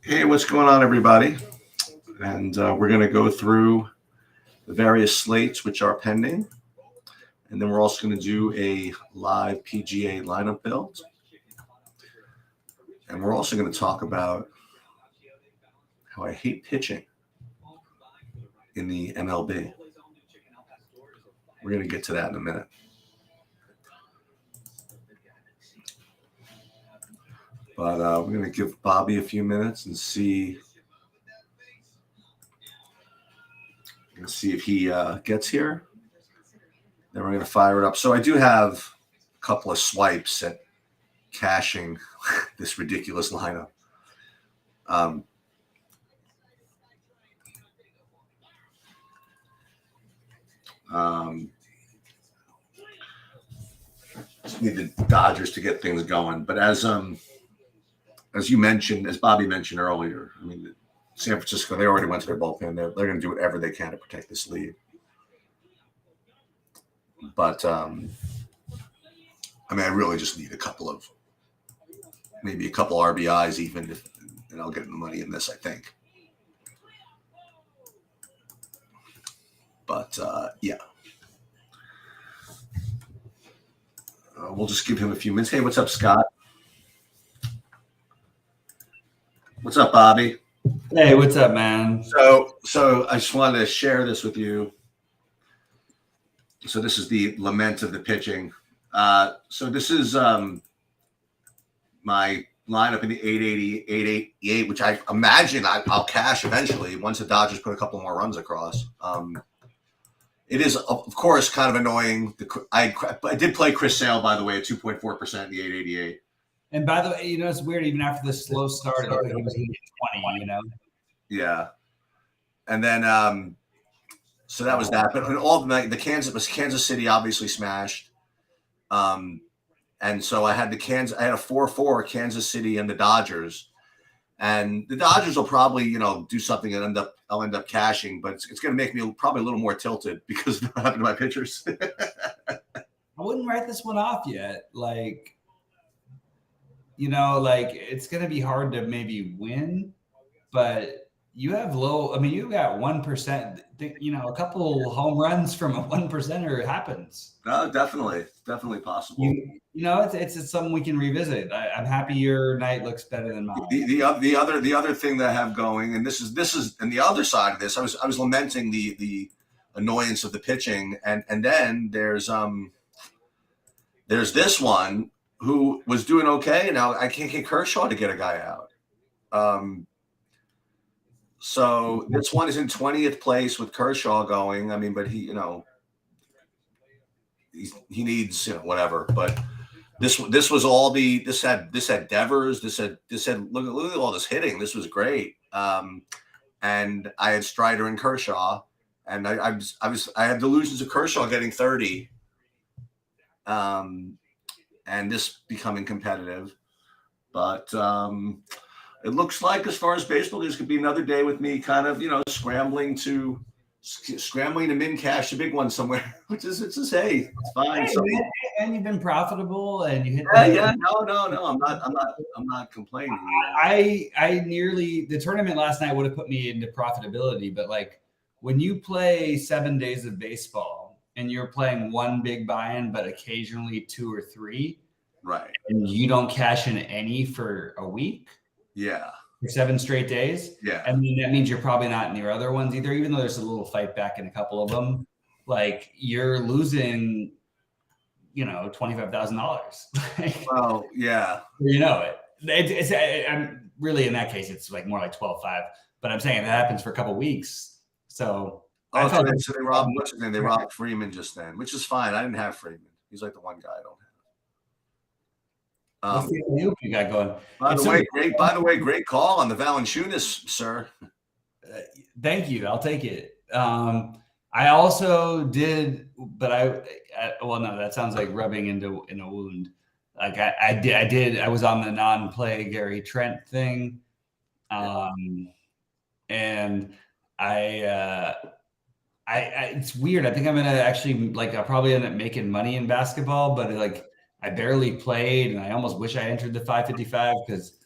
Hey, what's going on, everybody? And we're going to go through the various slates which are pending. And then we're also going to do a live PGA lineup build. And we're also going to talk about how I hate pitching in the MLB. We're going to get to that in a minute. But we're going to give Bobby a few minutes and see if he gets here. Then we're going to fire it up. So I do have a couple of swipes at cashing this ridiculous lineup. Just need the Dodgers to get things going. But as you mentioned, as Bobby mentioned earlier, I mean, San Francisco, they already went to their bullpen. They're going to do whatever they can to protect this lead. But, I mean, I really just need maybe a couple RBIs even, and I'll get the money in this, I think. But, yeah. We'll just give him a few minutes. Hey, what's up, Scott? What's up, Bobby? Hey, what's up, man? So I just wanted to share this with you. So this is the lament of the pitching. So this is my lineup in the 880, 888, which I imagine I'll cash eventually once the Dodgers put a couple more runs across. It is, of course, kind of annoying. I did play Chris Sale, by the way, at 2.4% in the 888. And by the way, it's weird. Even after the slow start, he was going to get 20, Yeah. And then, so that was that. But all the night, Kansas City obviously smashed. And so I had a 4-4 Kansas City and the Dodgers. And the Dodgers will probably, do something and I'll end up cashing, but it's going to make me probably a little more tilted because of what happened to my pitchers. I wouldn't write this one off yet. It's going to be hard to maybe win, but you have you got 1%, a couple home runs from a 1%er happens. No, definitely possible. It's something we can revisit. I'm happy your night looks better than mine. The other thing that I have going, and this is and the other side of this, I was lamenting the annoyance of the pitching, and then there's this one who was doing okay. Now I can't get Kershaw to get a guy out. So this one is in 20th place with Kershaw going. I mean, but he needs whatever. But this was all this had Devers. This had look at all this hitting. This was great. And I had Strider and Kershaw, and I had delusions of Kershaw getting 30. And this becoming competitive, but it looks like as far as baseball, this could be another day with me kind of, scrambling to min cash a big one somewhere, which is it's fine. Hey, and you've been profitable and you hit. No, I'm not complaining. I nearly the tournament last night would have put me into profitability, but when you play 7 days of baseball and you're playing one big buy-in, but occasionally 2 or 3, right? And you don't cash in any for a week. Yeah. For 7 straight days. Yeah. I mean, that means you're probably not in your other ones either, even though there's a little fight back in a couple of them. You're losing, $25,000. Well, yeah. I'm really in that case, it's more like 12.5. But I'm saying that happens for a couple of weeks. So so they robbed what's his name? They robbed Freeman just then, which is fine. I didn't have Freeman. He's like the one guy I don't have. What's the loop you got going? By the way, great call on the Valanciunas, sir. Thank you. I'll take it. I also did, but no, that sounds like rubbing in a wound. I did. I was on the non-play Gary Trent thing, and it's weird. I think I'm gonna actually I'll probably end up making money in basketball, but I barely played, and I almost wish I entered the 555 because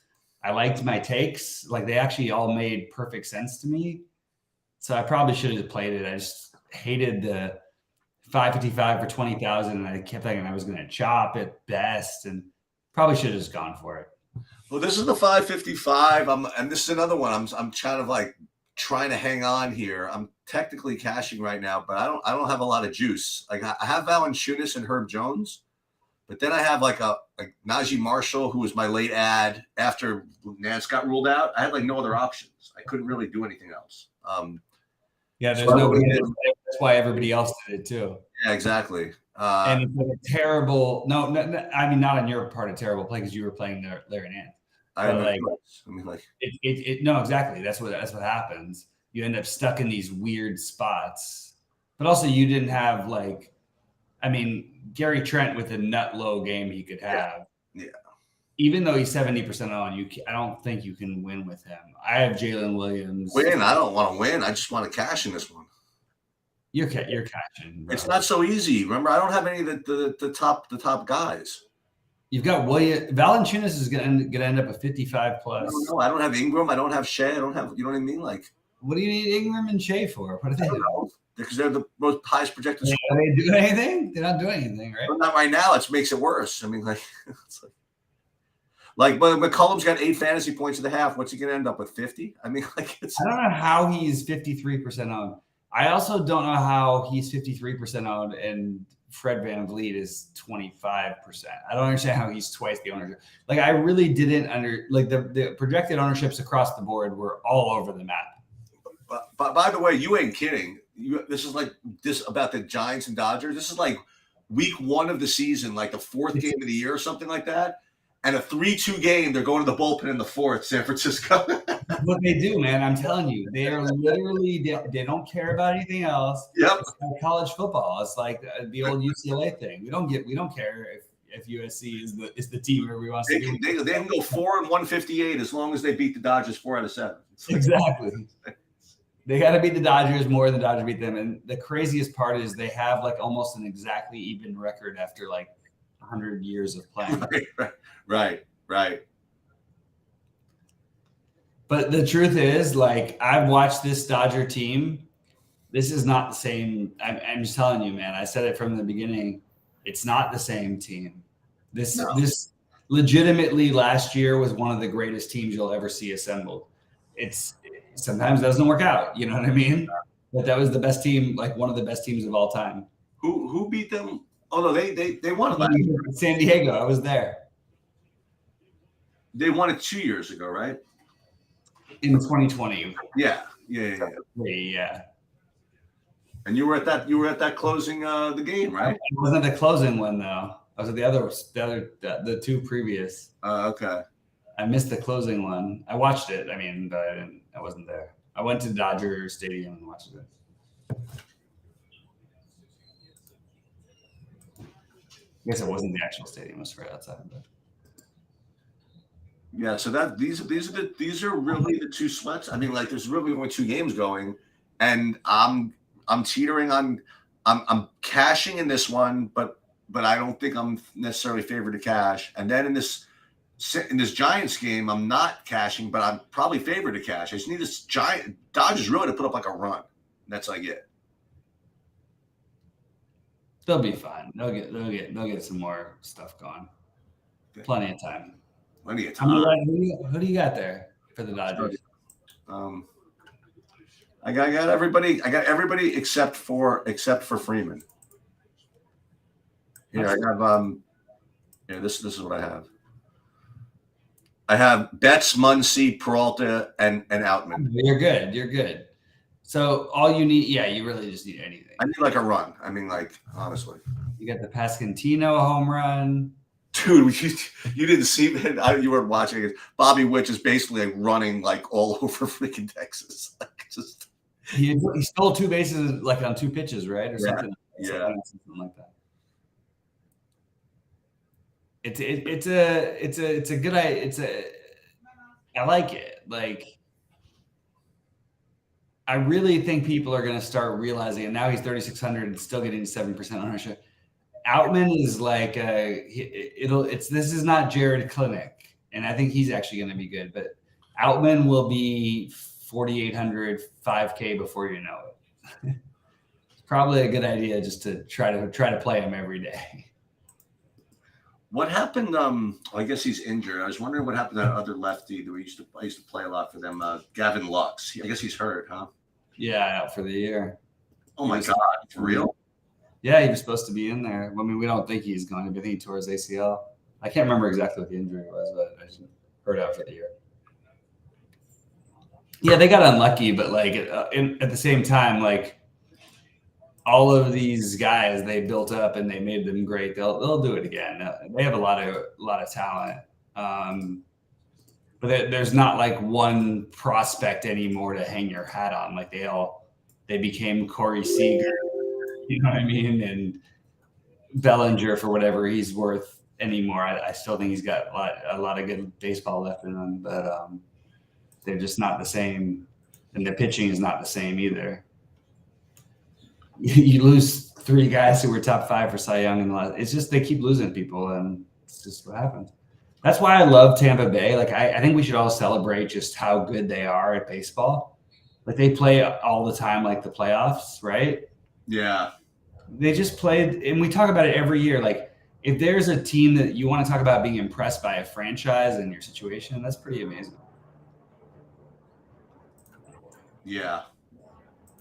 I liked my takes. Like they actually all made perfect sense to me. So I probably should have played it. I just hated the 555 for 20,000. And I kept thinking I was going to chop at best and probably should have just gone for it. Well, this is the 555. And this is another one. I'm kind of like trying to hang on here. I'm technically cashing right now, but I don't have a lot of juice. Like I have Valanciunas and Herb Jones, but then I have like Najee Marshall, who was my late ad after Nance got ruled out. I had like no other options. I couldn't really do anything else. Yeah, there's nobody. That's why everybody else did it too. Yeah, exactly. And it's like a terrible. No, I mean not on your part a terrible play because you were playing Larry Nance. No, exactly. That's what happens. You end up stuck in these weird spots, but also you didn't have like, I mean, Gary Trent with a nut low game he could have. Yeah. Even though he's 70% on, I don't think you can win with him. I have Jalen Williams. Win? I don't want to win. I just want to cash in this one. You're cashing. Bro. It's not so easy. Remember, I don't have any of the top guys. You've got Valanciunas is going to end up at 55 plus. No, I don't have Ingram. I don't have Shea. I don't have. You know what I mean? Like, what do you need Ingram and Shea for? What are they doing? Because they're the most highest projected. Are they doing anything? They're not doing anything, right? But not right now. It makes it worse. I mean, like, it's like McCollum's got 8 fantasy points at the half. What's he going to end up with? 50? I mean, like, I don't know how he's 53% on. I also don't know how he's 53% on and Fred VanVleet is 25%. I don't understand how he's twice the ownership. Like I really didn't the projected ownerships across the board were all over the map. But by the way, you ain't kidding. This is like this about the Giants and Dodgers. This is like week 1 of the season, like the 4th game of the year or something like that. And a 3-2 game, they're going to the bullpen in the 4th, San Francisco. What they do, man, I'm telling you, they are literally they don't care about anything else. Yep. It's like college football. It's like the old UCLA thing. We don't care if USC is the team everybody wants to do. They can go 4 and 158 as long as they beat the Dodgers 4 out of 7. Exactly. They got to beat the Dodgers more than the Dodgers beat them. And the craziest part is they have like almost an exactly even record after like 100 years of playing. Right. But the truth is, like, I've watched this Dodger team. This is not the same. I'm just telling you, man. I said it from the beginning. It's not the same team. This legitimately last year was one of the greatest teams you'll ever see assembled. It's sometimes doesn't work out. You know what I mean? But that was the best team, like one of the best teams of all time. Who beat them? Oh no, they won it last year. San Diego. I was there. They won it 2 years ago, right? In 2020. Yeah. And you were at that closing the game, right? It wasn't the closing one though. I was at the 2 previous. Okay. I missed the closing one. I watched it. I mean, but I wasn't there. I went to Dodger Stadium and watched it. I guess it wasn't the actual stadium; it was right outside. But. Yeah, so these are really the 2 sweats. I mean, like there's really only 2 games going, and I'm teetering on. I'm cashing in this one, but I don't think I'm necessarily favored to cash. And then in this Giants game, I'm not cashing, but I'm probably favored to cash. I just need this Dodgers really to put up like a run. That's like it. They'll be fine. They'll get some more stuff going. Plenty of time. Plenty of time. Who do you got there for the Dodgers? I got everybody. I got everybody except for Freeman. Here I have this is what I have. I have Betts, Muncy, Peralta, and Outman. You're good. So all you need, you really just need anything. I need like a run. I mean, like honestly. You got the Pasquantino home run. Dude, you didn't see it. You weren't watching it. Bobby Witt is basically like running like all over freaking Texas. Like just he stole 2 bases like on 2 pitches, right? Or something. Yeah. Something like that. It's a good idea. I like it. Like I really think people are going to start realizing, and now he's 3,600 and still getting 7% ownership. Outman is like this is not Jared Clinic. and I think he's actually going to be good. But Outman will be 4,800, 5K before you know it. It's probably a good idea just to try to play him every day. What happened? I guess he's injured. I was wondering what happened to that other lefty that I used to play a lot for them, Gavin Lux. I guess he's hurt, huh? Yeah, out for the year. Oh my God, for real? Yeah, he was supposed to be in there. I mean, we don't think he's going to be. I think he tore his ACL. I can't remember exactly what the injury was, but I just heard out for the year. Yeah, they got unlucky, but like at the same time, like all of these guys they built up and they made them great. They'll do it again. They have a lot of talent, but there's not like one prospect anymore to hang your hat on. Like they became Corey Seager, you know what I mean, and Bellinger for whatever he's worth anymore. I still think he's got a lot of good baseball left in him, but they're just not the same, and their pitching is not the same either. You lose 3 guys who were top 5 for Cy Young, and it's just they keep losing people, and it's just what happens. That's why I love Tampa Bay. Like I think we should all celebrate just how good they are at baseball. Like they play all the time, like the playoffs, right? Yeah. They just played, and we talk about it every year. Like if there's a team that you want to talk about being impressed by a franchise in your situation, that's pretty amazing. Yeah.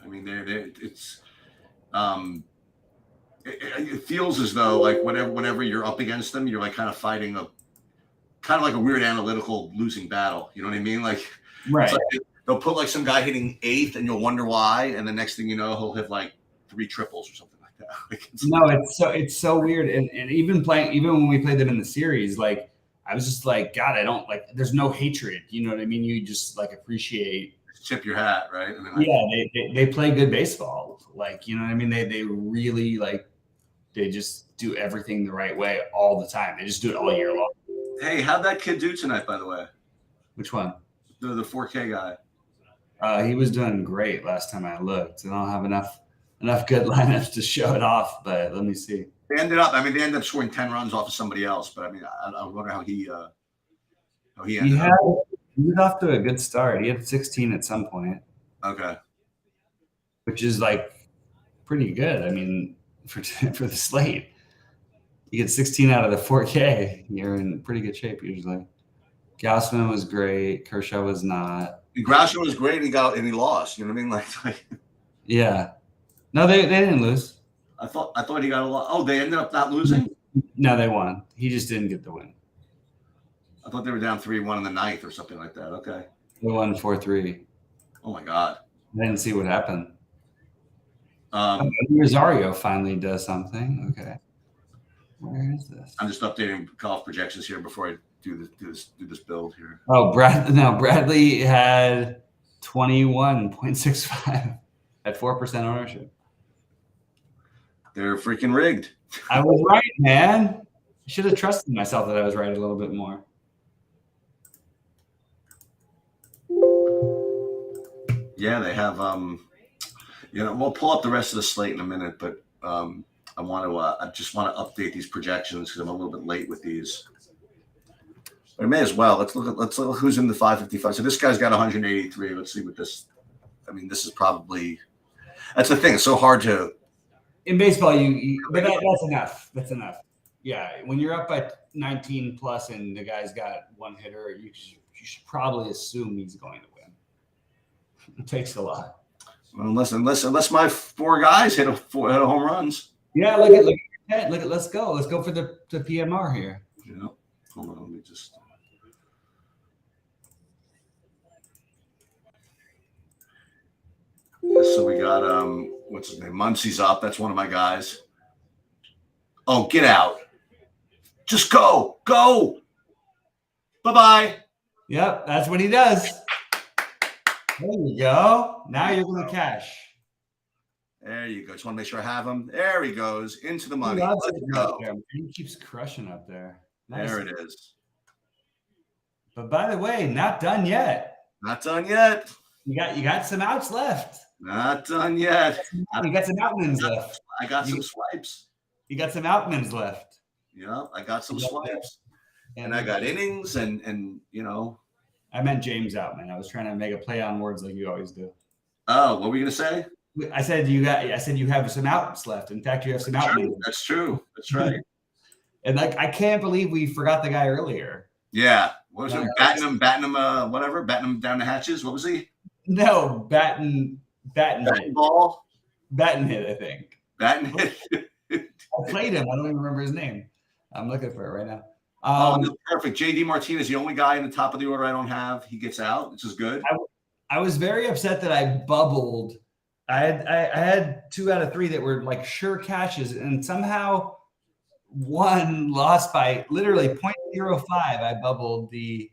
I mean, it feels as though like whenever you're up against them, you're like kind of fighting like a weird analytical losing battle. You know what I mean? Like, right. Like they'll put like some guy hitting 8th and you'll wonder why. And the next thing you know, he'll hit like 3 triples or something like that. Like, it's so weird. And even when we played them in the series, like I was just like, God, I don't like, there's no hatred. You know what I mean? You just like appreciate. Tip your hat, right? And then they play good baseball. Like, you know what I mean? They really like, they just do everything the right way all the time. They just do it all year long. Hey, how'd that kid do tonight, by the way? Which one? The 4K guy. He was doing great last time I looked. I don't have enough good lineups to show it off, but let me see. They ended up scoring 10 runs off of somebody else, but I mean, I wonder how he ended up. He was off to a good start. He had 16 at some point. Okay. Which is like pretty good. I mean, for the slate, you get 16 out of the 4K. You're in pretty good shape usually. Gausman was great. Kershaw was not. Groucho was great. And he lost. You know what I mean? Like yeah. No, they didn't lose. I thought he got a lot. Oh, they ended up not losing? No, they won. He just didn't get the win. I thought they were down 3-1 in the 9th or something like that. Okay. They won 4-3. Oh my God. I didn't see what happened. Rosario finally does something. Okay. Where is this? I'm just updating golf projections here before I do this build here. Oh, Bradley had 21.65 at 4% ownership. They're freaking rigged. I was right, man. I should have trusted myself that I was right a little bit more. Yeah, they have. We'll pull up the rest of the slate in a minute, but I just want to update these projections because I'm a little bit late with these. But I may as well. Let's look who's in the 555. So this guy's got 183. Let's see what this. I mean, this is probably. That's the thing. It's so hard to. In baseball, but that's enough. That's enough. Yeah, when you're up by 19 plus and the guy's got one hitter, you should probably assume he's going to win. It takes a lot. Well, unless my 4 guys hit a home runs. Yeah, look at let's go. Let's go for the PMR here. Yeah. Hold on, let me just. So we got what's his name? Muncie's up. That's one of my guys. Oh, get out. Just go. Bye-bye. Yep, that's what he does. There you go. Now you're going to cash. There you go. Just want to make sure I have him. There he goes. Into the money. Let's go. He keeps crushing up there. Nice. There it is. But by the way, not done yet. Not done yet. You got some outs left. Not done yet. You got some outmans left. I got some swipes. You got some outmans left. Yeah, I got some swipes. And I got innings and I meant James Outman. I was trying to make a play on words like you always do. Oh, what were you gonna say? I said you have some outs left. In fact, you have some Outman. That's true. That's right. And like I can't believe we forgot the guy earlier. Yeah. What was it? Batting him, whatever, batting him down the hatches. What was he? No, Batten ball. Batten hit, I think. Batten hit. I played him. I don't even remember his name. I'm looking for it right now. That's perfect. JD Martinez, the only guy in the top of the order I don't have. He gets out, which is good. I was very upset that I bubbled. I had 2 out of 3 that were like sure catches, and somehow one lost by literally 0.05. I bubbled the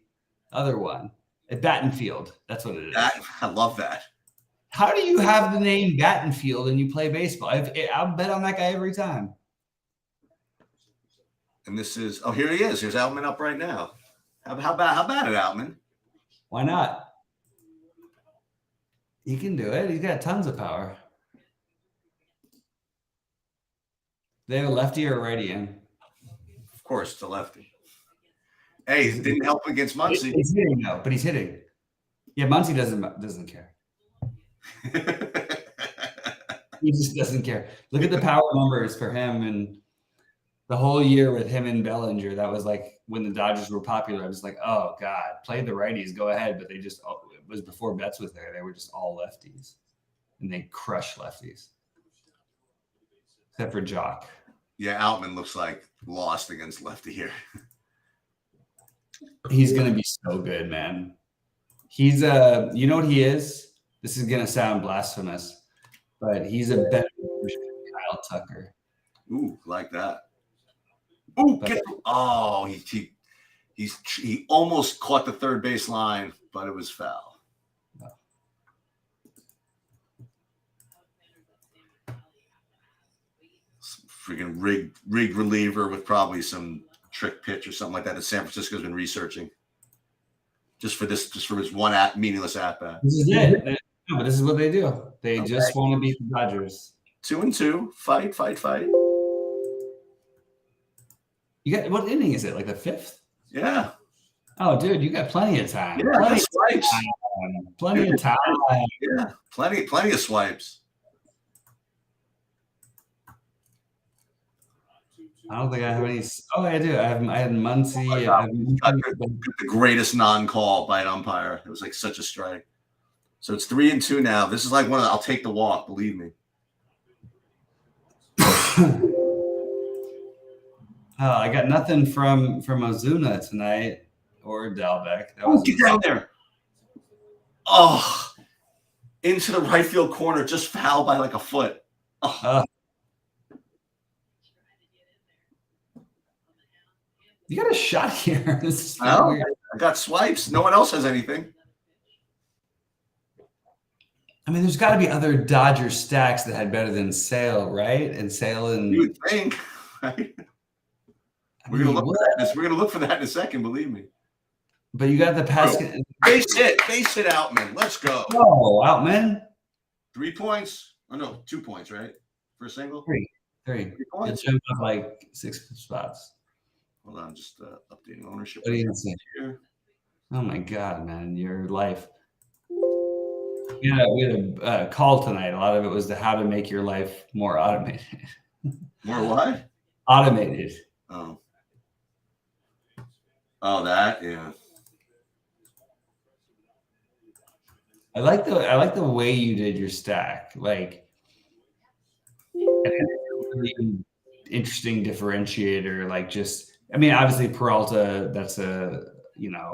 other one at Battenfield. That's what it is. I love that. How do you have the name Battenfield and you play baseball? I'll bet on that guy every time. And this is here he is. Here's Outman up right now. How about it, Outman? Why not? He can do it. He's got tons of power. They have a lefty or a righty in? Of course, it's a lefty. Hey, it didn't help against Muncy. He's hitting though, but he's hitting. Yeah, Muncy doesn't care. He just doesn't care. Look at the power numbers for him and the whole year with him and Bellinger. That was like when the Dodgers were popular. I was like, oh God, play the righties, go ahead. But it was before Betts was there. They were just all lefties, and they crushed lefties, except for Jock. Yeah, Outman looks like lost against lefty here. He's gonna be so good, man. He's you know what he is? This is gonna sound blasphemous, but he's a better version of Kyle Tucker. Ooh, like that. Ooh, he almost caught the third base line, but it was foul. No. Some freaking rigged reliever with probably some trick pitch or something like that San Francisco's been researching. Just for his one meaningless at bat. This is it. No, but this is what they do. They just want to beat the Dodgers. 2-2. Fight. You got what inning is it? Like the 5th? Yeah. Oh, dude, you got plenty of time. Yeah, plenty of swipes. Plenty of time. Yeah, plenty of swipes. I don't think I have any. Oh, I do. I had Muncy. The greatest non-call by an umpire. It was like such a strike. So it's 3-2 now. This is like one of I'll take the walk. Believe me. I got nothing from Ozuna tonight or Dalbec. Get down there. Oh, into the right field corner, just foul by like a foot. You got a shot here. This is weird. I got swipes. No one else has anything. I mean, there's got to be other Dodger stacks that had better than Sale, right? And Sale and you would think, right? We're gonna look for that in a second. Believe me. But you got the pass. Base hit Outman. Let's go. Oh, Outman. 3 points. Oh no, 2 points, right? For a single. 3 points. It jumped up like 6 spots. Hold on, just updating ownership. What do you see here? Oh my God, man, your life. We had a call tonight. A lot of it was how to make your life more automated. More what? Automated. Oh, that, yeah. I like the way you did your stack. Like, really interesting differentiator. Like, obviously Peralta. That's a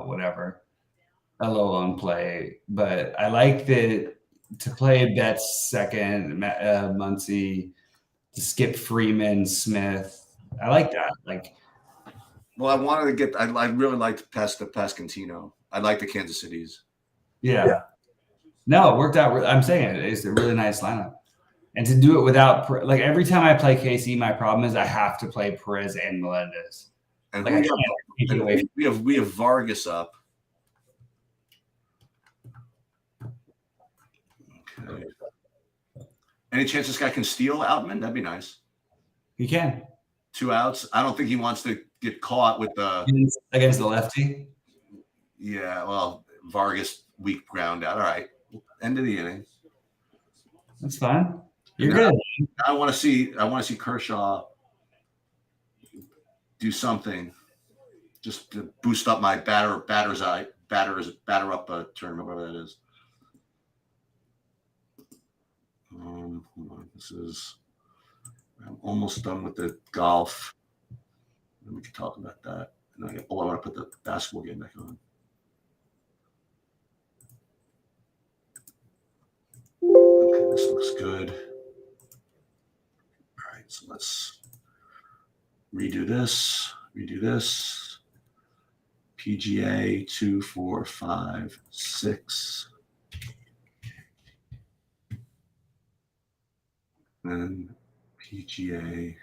whatever. A low on play, but I like that to play Betts second, Muncy, to skip Freeman, Smith. I like that. Like, well, I wanted to get. I really liked Pascantino. I like the Kansas City's. Yeah. No, it worked out. I'm saying it's a really nice lineup, and to do it without every time I play KC, my problem is I have to play Perez and Melendez. And we have Vargas up. Okay. Any chance this guy can steal Outman? That'd be nice. He can. 2 outs. I don't think he wants to get caught with the against the lefty. Yeah, well, Vargas weak ground out. All right, end of the inning. That's fine. You're good. I want to see Kershaw do something just to boost up my batter up tournament, whatever that is. Hold on. I'm almost done with the golf. Then we can talk about that. And I want to put the basketball game back on. Okay, this looks good. All right, so let's redo this. PGA 2, 4, 5, 6. Then PGA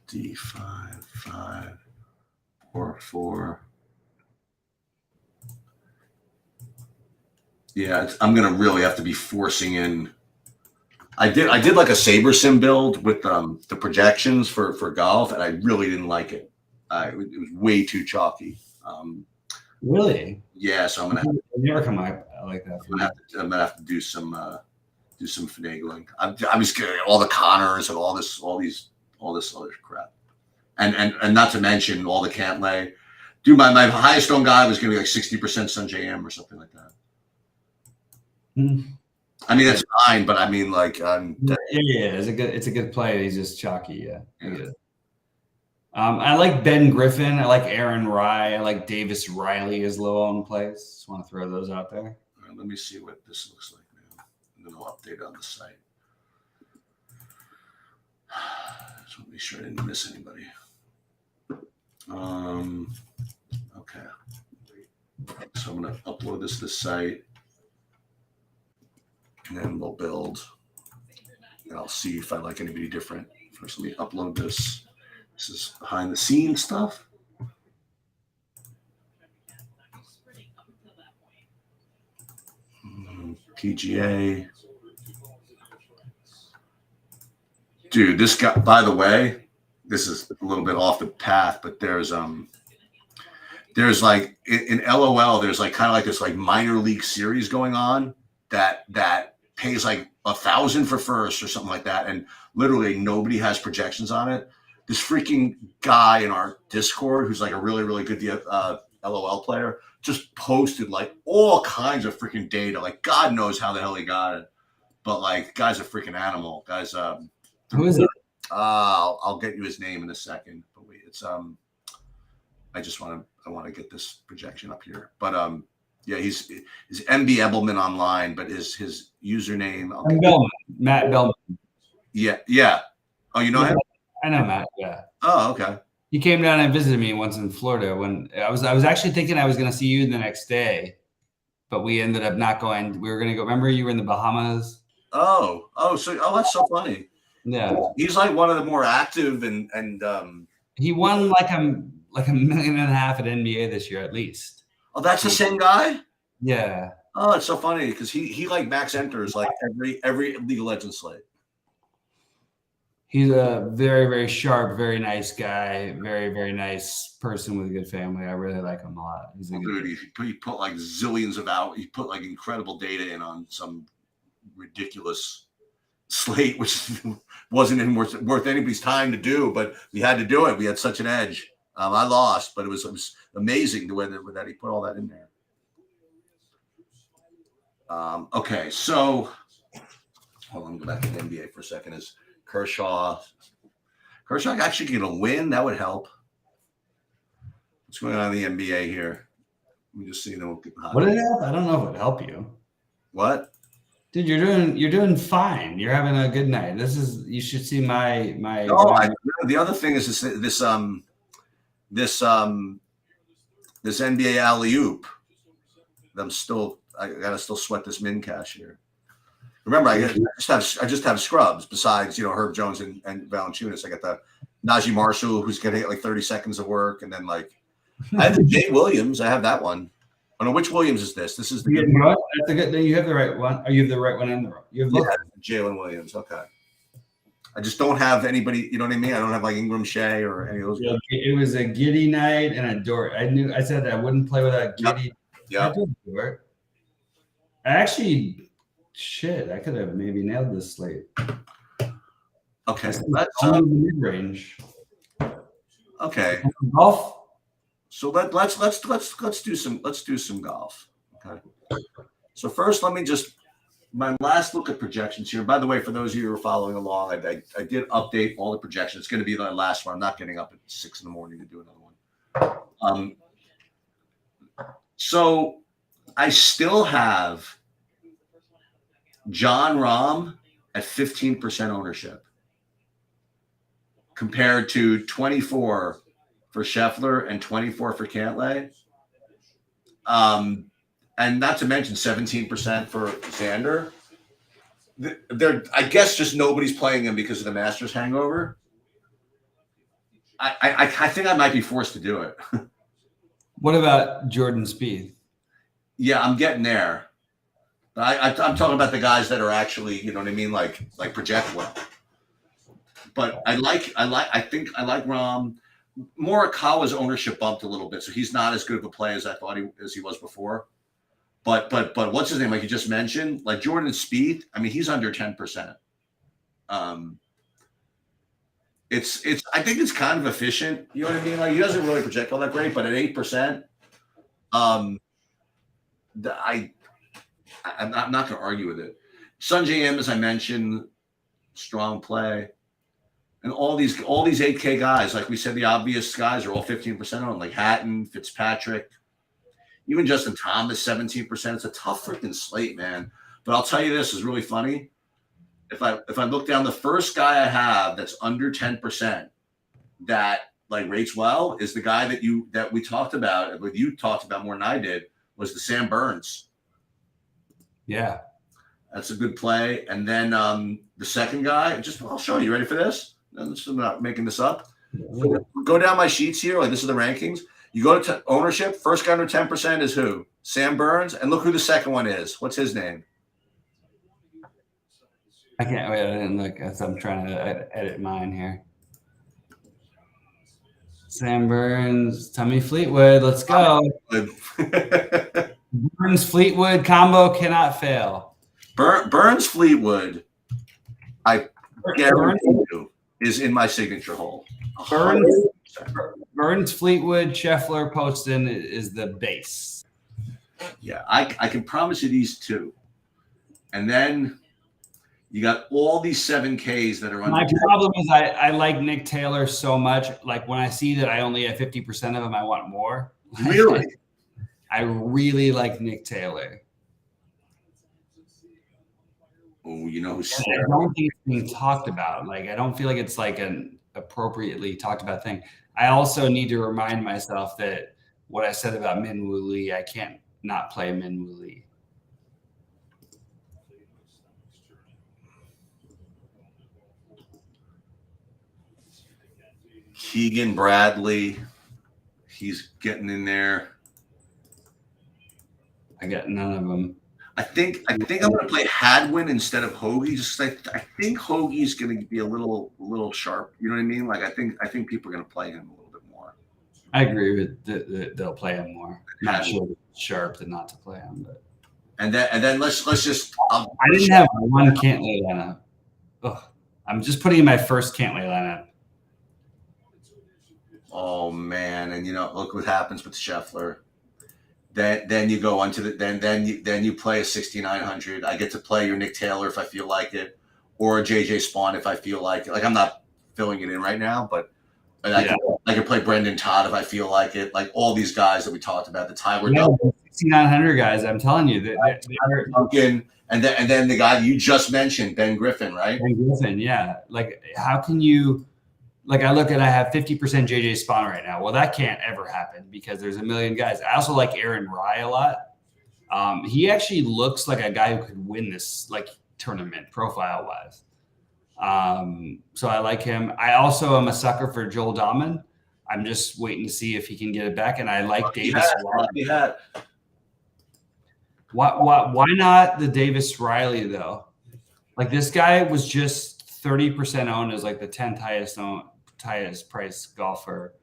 FD 5, 5, 4, 4. Yeah, I'm gonna really have to be forcing in. I did like a SaberSim build with the projections for golf, and I really didn't like it. It was way too chalky. Really? Yeah, so I'm gonna never come up like that. I'm gonna have to do some finagling. I was getting all the Connors and all this other crap, and not to mention all the Cantlay. Dude, my highest owned guy was gonna be like 60% Sanjay M or something like that. I mean, that's fine, but I mean, like, it's a good play. He's just chalky. Yeah. I get it. I like Ben Griffin. I like Aaron Rye. I like Davis Riley as low-owned plays. Just want to throw those out there. All right, let me see what this looks like now. And then I'll update it on the site. Just want to make sure I didn't miss anybody. Okay. So I'm going to upload this to the site. And then we'll build. And I'll see if I like anybody different. First, let me upload this. This is behind the scenes stuff. PGA. Dude, this guy, by the way, this is a little bit off the path, but there's like in LOL, there's like kind of like this like minor league series going on that pays like 1,000 for first or something like that. And literally nobody has projections on it. This freaking guy in our Discord, who's like a really, really good LOL player, just posted like all kinds of freaking data. Like God knows how the hell he got it, but like guy's a freaking animal. Guys, who is it? I'll get you his name in a second. But wait, it's I want to get this projection up here. But yeah, he's MB Ebelman online, but his username Matt Bellman. Yeah. Oh, you know him? I know Matt. Yeah. Oh, okay. He came down and visited me once in Florida when I was actually thinking I was going to see you the next day, but we ended up not going. We were going to go. Remember, you were in the Bahamas. Oh, that's so funny. Yeah, he's like one of the more active and he won like $1.5 million at NBA this year at least. Oh, that's the same guy? Yeah. Oh, it's so funny because he like max enters like every League of Legends slate. He's a very, very sharp, very nice guy, very, very nice person with a good family. I really like him a lot. He's a dude. He put like zillions of out. He put like incredible data in on some ridiculous slate, which wasn't even worth anybody's time to do, but we had to do it. We had such an edge. I lost, but it was amazing the way that he put all that in there. Okay, so hold on, go back to the NBA for a second. Is Kershaw actually going to win? That would help. What's going on in the NBA here? Let me just see. Then we'll get behind. What did it help? I don't know if it would help you. What? Dude, you're doing fine. You're having a good night. You should see my. The other thing is this NBA alley-oop. I gotta still sweat this min cash here. Remember, I just have scrubs besides Herb Jones and Valanciunas. I got the Najee Marshall, who's gonna get like 30 seconds of work, and then like I have the Jay Williams. I have that one. Oh no, which Williams is this? This is the good one. That's a good. You have the right one. Or you have the right one and the wrong. You have Jalen Williams. Okay. I just don't have anybody. You know what I mean? I don't have like Ingram, Shea, or any of those. Yeah, it was a Giddy night and a Dort. I said that I wouldn't play without Giddy. Yeah. I did Dort. Actually, shit, I could have maybe nailed this slate. Okay, That's mid-range. Okay. Golf. So let's do some golf. Okay. So first, let me just my last look at projections here. By the way, for those of you who are following along, I did update all the projections. It's going to be the last one. I'm not getting up at 6 in the morning to do another one. So I still have Jon Rahm at 15% ownership compared to 24 for Scheffler and 24 for Cantlay. And not to mention 17% for Xander. I guess just nobody's playing him because of the Masters hangover. I think I might be forced to do it. What about Jordan Spieth? Yeah, I'm getting there. I'm talking about the guys that are actually, you know what I mean, like project well. But I think I like Rahm. Morikawa's ownership bumped a little bit, so he's not as good of a play as I thought he was before. But what's his name? Like you just mentioned, like Jordan Spieth. I mean, he's under 10%. It's I think it's kind of efficient. You know what I mean? Like he doesn't really project all that great, but at 8%, I'm not going to argue with it. Sungjae Im, as I mentioned, strong play. And all these 8K guys, like we said, the obvious guys are all 15% on, like Hatton, Fitzpatrick, even Justin Thomas, 17%. It's a tough freaking slate, man. But I'll tell you this is really funny. If I look down, the first guy I have that's under 10% that like rates well is the guy that we talked about, what you talked about more than I did, was the Sam Burns. Yeah. That's a good play. And then the second guy, I'll show you. Ready for this? I'm not making this up. So go down my sheets here. Like this is the rankings. You go to ownership. First guy under 10% is who? Sam Burns. And look who the second one is. What's his name? I can't wait. I didn't look. I'm trying to edit mine here. Sam Burns, Tommy Fleetwood. Let's go. Burns Fleetwood combo cannot fail. Burns Fleetwood. I guarantee you is in my signature hole. Burns Fleetwood, Scheffler, Poston is the base. Yeah, I can promise you these two. And then you got all these 7Ks that are under. My problem is I like Nick Taylor so much. Like when I see that I only have 50% of him, I want more. Really? I really like Nick Taylor. Oh, you know who's I don't think it's being talked about. Like I don't feel like it's like an appropriately talked about thing. I also need to remind myself that what I said about Min Woo Lee, I can't not play Min Woo Lee. Keegan Bradley. He's getting in there. I got none of them. I think I'm going to play Hadwin instead of Hoagie. Just I think Hoagie's going to be a little sharp. You know what I mean? Like I think people are going to play him a little bit more. I agree with they'll play him more. Not sure it's sharp than not to play him, but and then let's just. I didn't have one Cantlay lineup. Ugh. I'm just putting in my first Cantlay lineup. Oh man, and look what happens with Scheffler. Then you go onto the then you play a 6,900. I get to play your Nick Taylor if I feel like it, or a JJ Spawn if I feel like it. Like I'm not filling it in right now, but I can play Brendan Todd if I feel like it. Like all these guys that we talked about, the Tyler 6,900 guys. I'm telling you that Duncan, and then the guy you just mentioned, Ben Griffin, right? Ben Griffin, yeah. Like how can you? Like I look and I have 50% JJ Spawn right now. Well, that can't ever happen because there's a million guys. I also like Aaron Rye a lot. He actually looks like a guy who could win this like tournament profile wise. So I like him. I also am a sucker for Joel Dahman. I'm just waiting to see if he can get it back. And I like Davis. Why not the Davis Riley though? Like this guy was just 30% owned as like the 10th highest price golfer,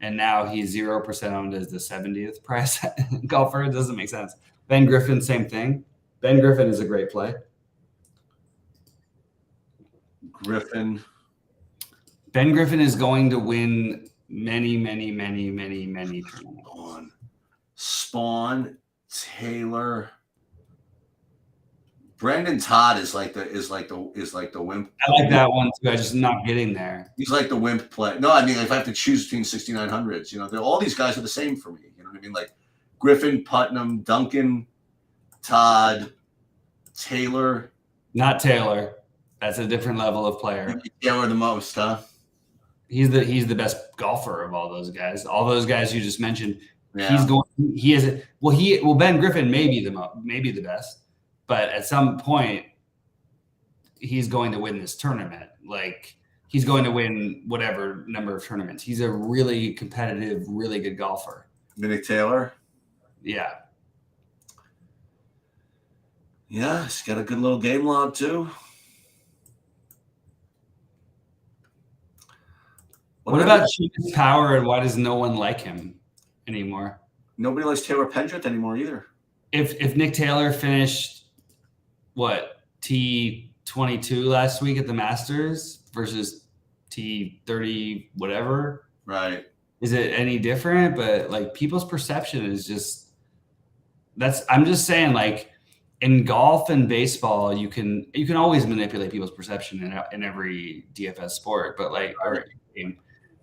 and now he's 0% owned as the 70th price golfer. It doesn't make sense. Ben Griffin, same thing. Ben Griffin is a great play. Griffin. Ben Griffin is going to win many tournaments. Spawn, Taylor, Brendan Todd is like the wimp. I like that one too. I'm just not getting there. He's like the wimp play. No, I mean, if I have to choose between 6,900s, you know, all these guys are the same for me. You know what I mean? Like Griffin, Putnam, Duncan, Todd, Taylor. Not Taylor. That's a different level of player. Taylor the most, huh? He's the best golfer of all those guys. All those guys you just mentioned. Yeah. Ben Griffin may be the best, but at some point he's going to win this tournament. Like he's going to win whatever number of tournaments. He's a really competitive, really good golfer. Nick Taylor. Yeah. Yeah, he's got a good little game log too. What about Seamus Power, and why does no one like him anymore? Nobody likes Taylor Pendrith anymore either. If Nick Taylor finished T22 last week at the Masters versus T30 whatever, right? Is it any different? But like people's perception is just I'm just saying, like in golf and baseball, you can always manipulate people's perception in every DFS sport, but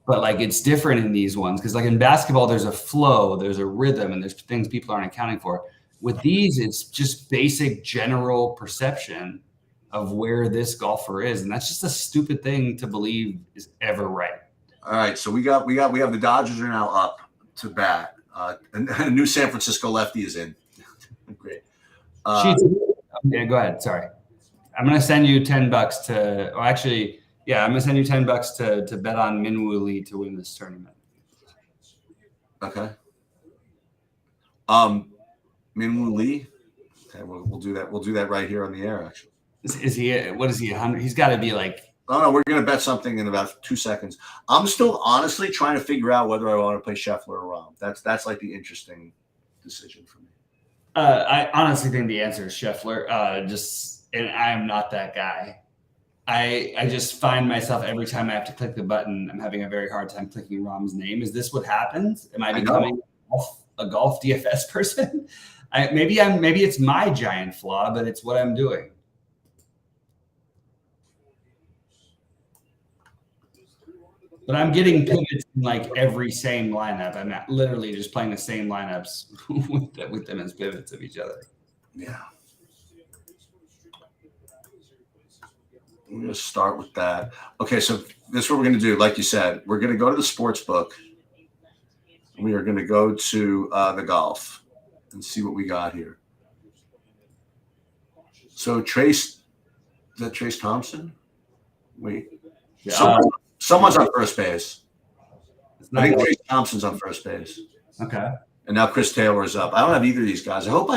it's different in these ones because like in basketball, there's a flow, there's a rhythm, and there's things people aren't accounting for. With these, it's just basic general perception of where this golfer is, and that's just a stupid thing to believe is ever right. All right, so we have the Dodgers are now up to bat, and a new San Francisco lefty is in. Great. Yeah, go ahead. Sorry, I'm gonna send you $10 to. Well, actually. Yeah, I'm gonna send you $10 to bet on Minwoo Lee to win this tournament. Okay. Minwoo Lee. Okay, we'll do that. We'll do that right here on the air. Actually, is he? What is he? 100? He's got to be like. Oh no, we're gonna bet something in about 2 seconds. I'm still honestly trying to figure out whether I want to play Scheffler or Rahm. That's like the interesting decision for me. I honestly think the answer is Scheffler. And I am not that guy. I just find myself every time I have to click the button, I'm having a very hard time clicking Rahm's name. Is this what happens? Am I becoming a golf DFS person? Maybe it's my giant flaw, but it's what I'm doing. But I'm getting pivots in like every same lineup. I'm literally just playing the same lineups with them as pivots of each other. Yeah. We're going to start with that. Okay, so this is what we're going to do. Like you said, we're going to go to the sports book. We are going to go to the golf and see what we got here. So is that Trace Thompson? Wait. Someone's on first base. I think Trace Thompson's on first base. Okay. And now Chris Taylor is up. I don't have either of these guys. I hope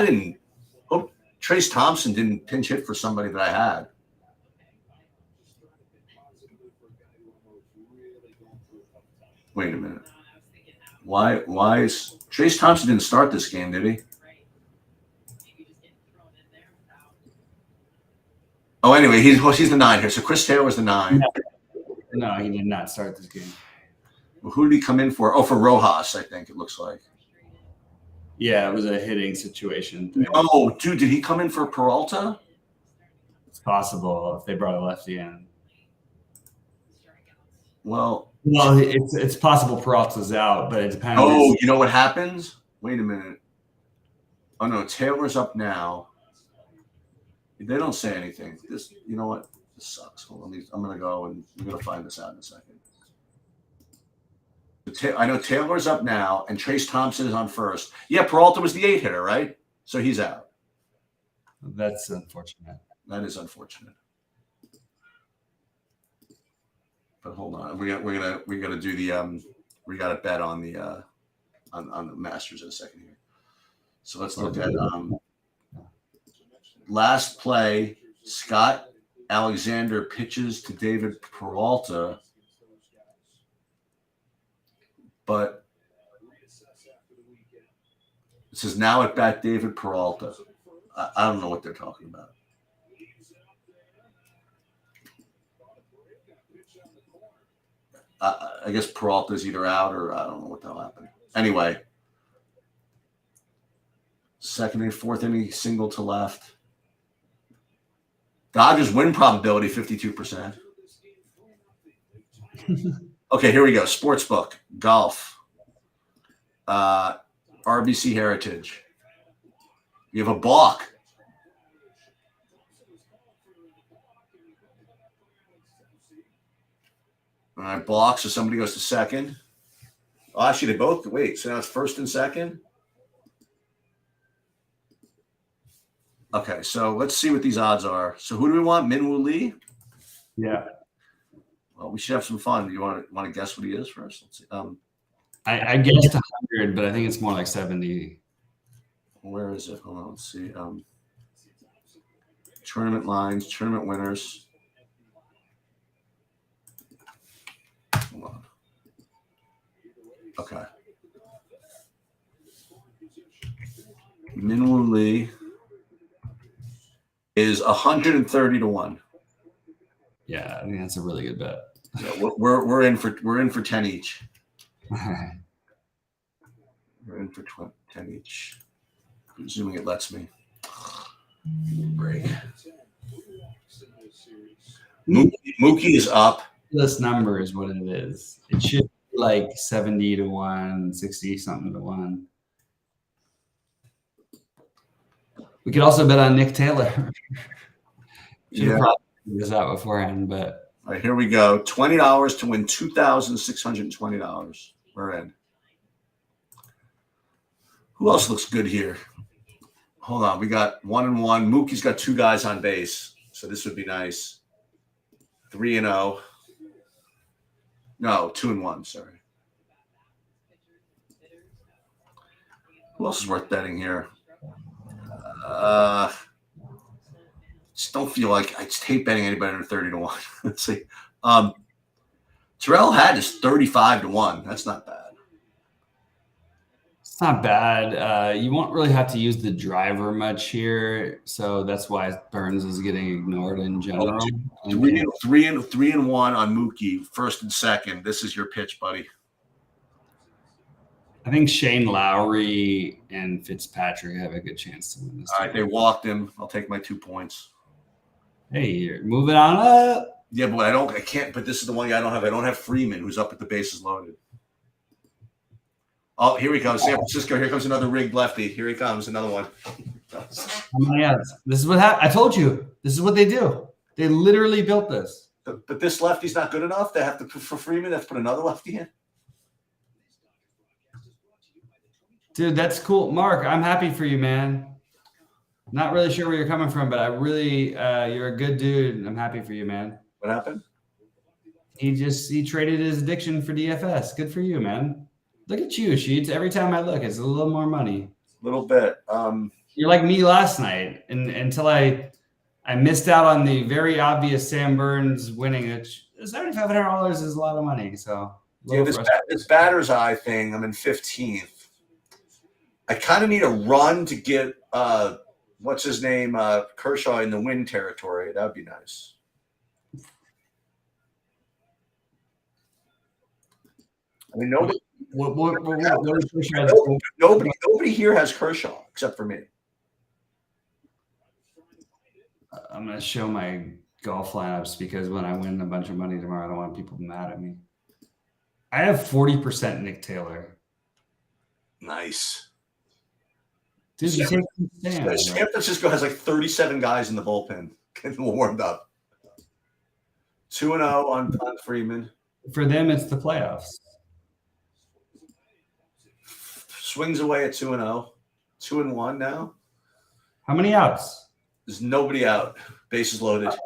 Trace Thompson didn't pinch hit for somebody that I had. Wait a minute. Why is Trace Thompson didn't start this game, did he? Oh, anyway, he's the 9 here. So Chris Taylor's the 9. No, he did not start this game. Well, who did he come in for? Oh, for Rojas, I think it looks like. Yeah, it was a hitting situation. Oh, dude, did he come in for Peralta? It's possible if they brought a lefty in. Well, it's possible Peralta's out, but it depends. Oh, you know what happens? Wait a minute. Oh no, Taylor's up now. They don't say anything. You know what? This sucks. Hold on, I'm gonna go and we're gonna find this out in a second. I know Taylor's up now, and Trace Thompson is on first. Yeah, Peralta was the 8 hitter, right? So he's out. That's unfortunate. That is unfortunate. But hold on, we got to do the we got to bet on the Masters in a second here. So let's look at last play. Scott Alexander pitches to David Peralta, but it says now at bat David Peralta. I don't know what they're talking about. I guess Peralta's either out or I don't know what that'll happen. Anyway, second and fourth inning, single to left. Dodgers win probability 52%. Okay, here we go. Sportsbook, golf, RBC Heritage. You have a balk. All right, balk. So somebody goes to second. Oh, actually, they both. Wait, so now it's first and second? Okay, so let's see what these odds are. So who do we want? Min-Woo Lee? Yeah. Well, we should have some fun. Do you want to guess what he is first? Let's see. I guessed 100, but I think it's more like 70. Where is it? Hold on, let's see. Tournament lines, tournament winners. Hold on. Okay. Min-Woo Lee is 130-1. Yeah, I think that's a really good bet. Yeah, we're in for 10 each. We're in for 10 each. Assuming it lets me. Break. Mookie is up. This number is what it is. It should be like 70-1, 60 something to 1. We could also bet on Nick Taylor. Should have probably figured this out beforehand, but all right, here we go. $20 to win $2,620. We're in. Who else looks good here? Hold on. We got 1-1. Mookie's got 2 guys on base. So this would be nice. 3-0. No, 2-1. Sorry. Who else is worth betting here? Just don't feel like I just hate betting anybody under 30-1. Let's see. Terrell Hadd is 35-1. That's not bad. it's not bad. You won't really have to use the driver much here, so that's why Burns is getting ignored in general. 3-1 on Mookie, first and second. This is your pitch, buddy. I think Shane Lowry and Fitzpatrick have a good chance to win this. All right, they walked him. I'll take my 2 points. Hey, you're moving on up. Yeah, but I can't. But this is the one I don't have. I don't have Freeman, who's up at the bases loaded. Oh, here he comes, San Francisco. Here comes another rigged lefty. Here he comes, another one. Yeah, this is what happened. I told you. This is what they do. They literally built this. But this lefty's not good enough. They have to for Freeman. They have to put another lefty in. Dude, that's cool. Mark, I'm happy for you, man. Not really sure where you're coming from, but I really, you're a good dude. And I'm happy for you, man. What happened? He traded his addiction for DFS. Good for you, man. Look at you, Sheets. Every time I look, it's a little more money. A little bit. You're like me last night, and until I missed out on the very obvious Sam Burns winning it. $7,500 is a lot of money. So yeah, this batter's eye thing. I'm in 15th. I kind of need a run to get what's his name, Kershaw in the win territory. That would be nice. I mean, nobody here has Kershaw except for me. I'm going to show my golf lineups because when I win a bunch of money tomorrow, I don't want people mad at me. I have 40% Nick Taylor. Nice. Dude, San Francisco has like 37 guys in the bullpen getting warmed up. 2-0 on Freeman. For them, it's the playoffs. Swings away at 2-0. 2-1 now. How many outs? There's nobody out. Bases loaded. So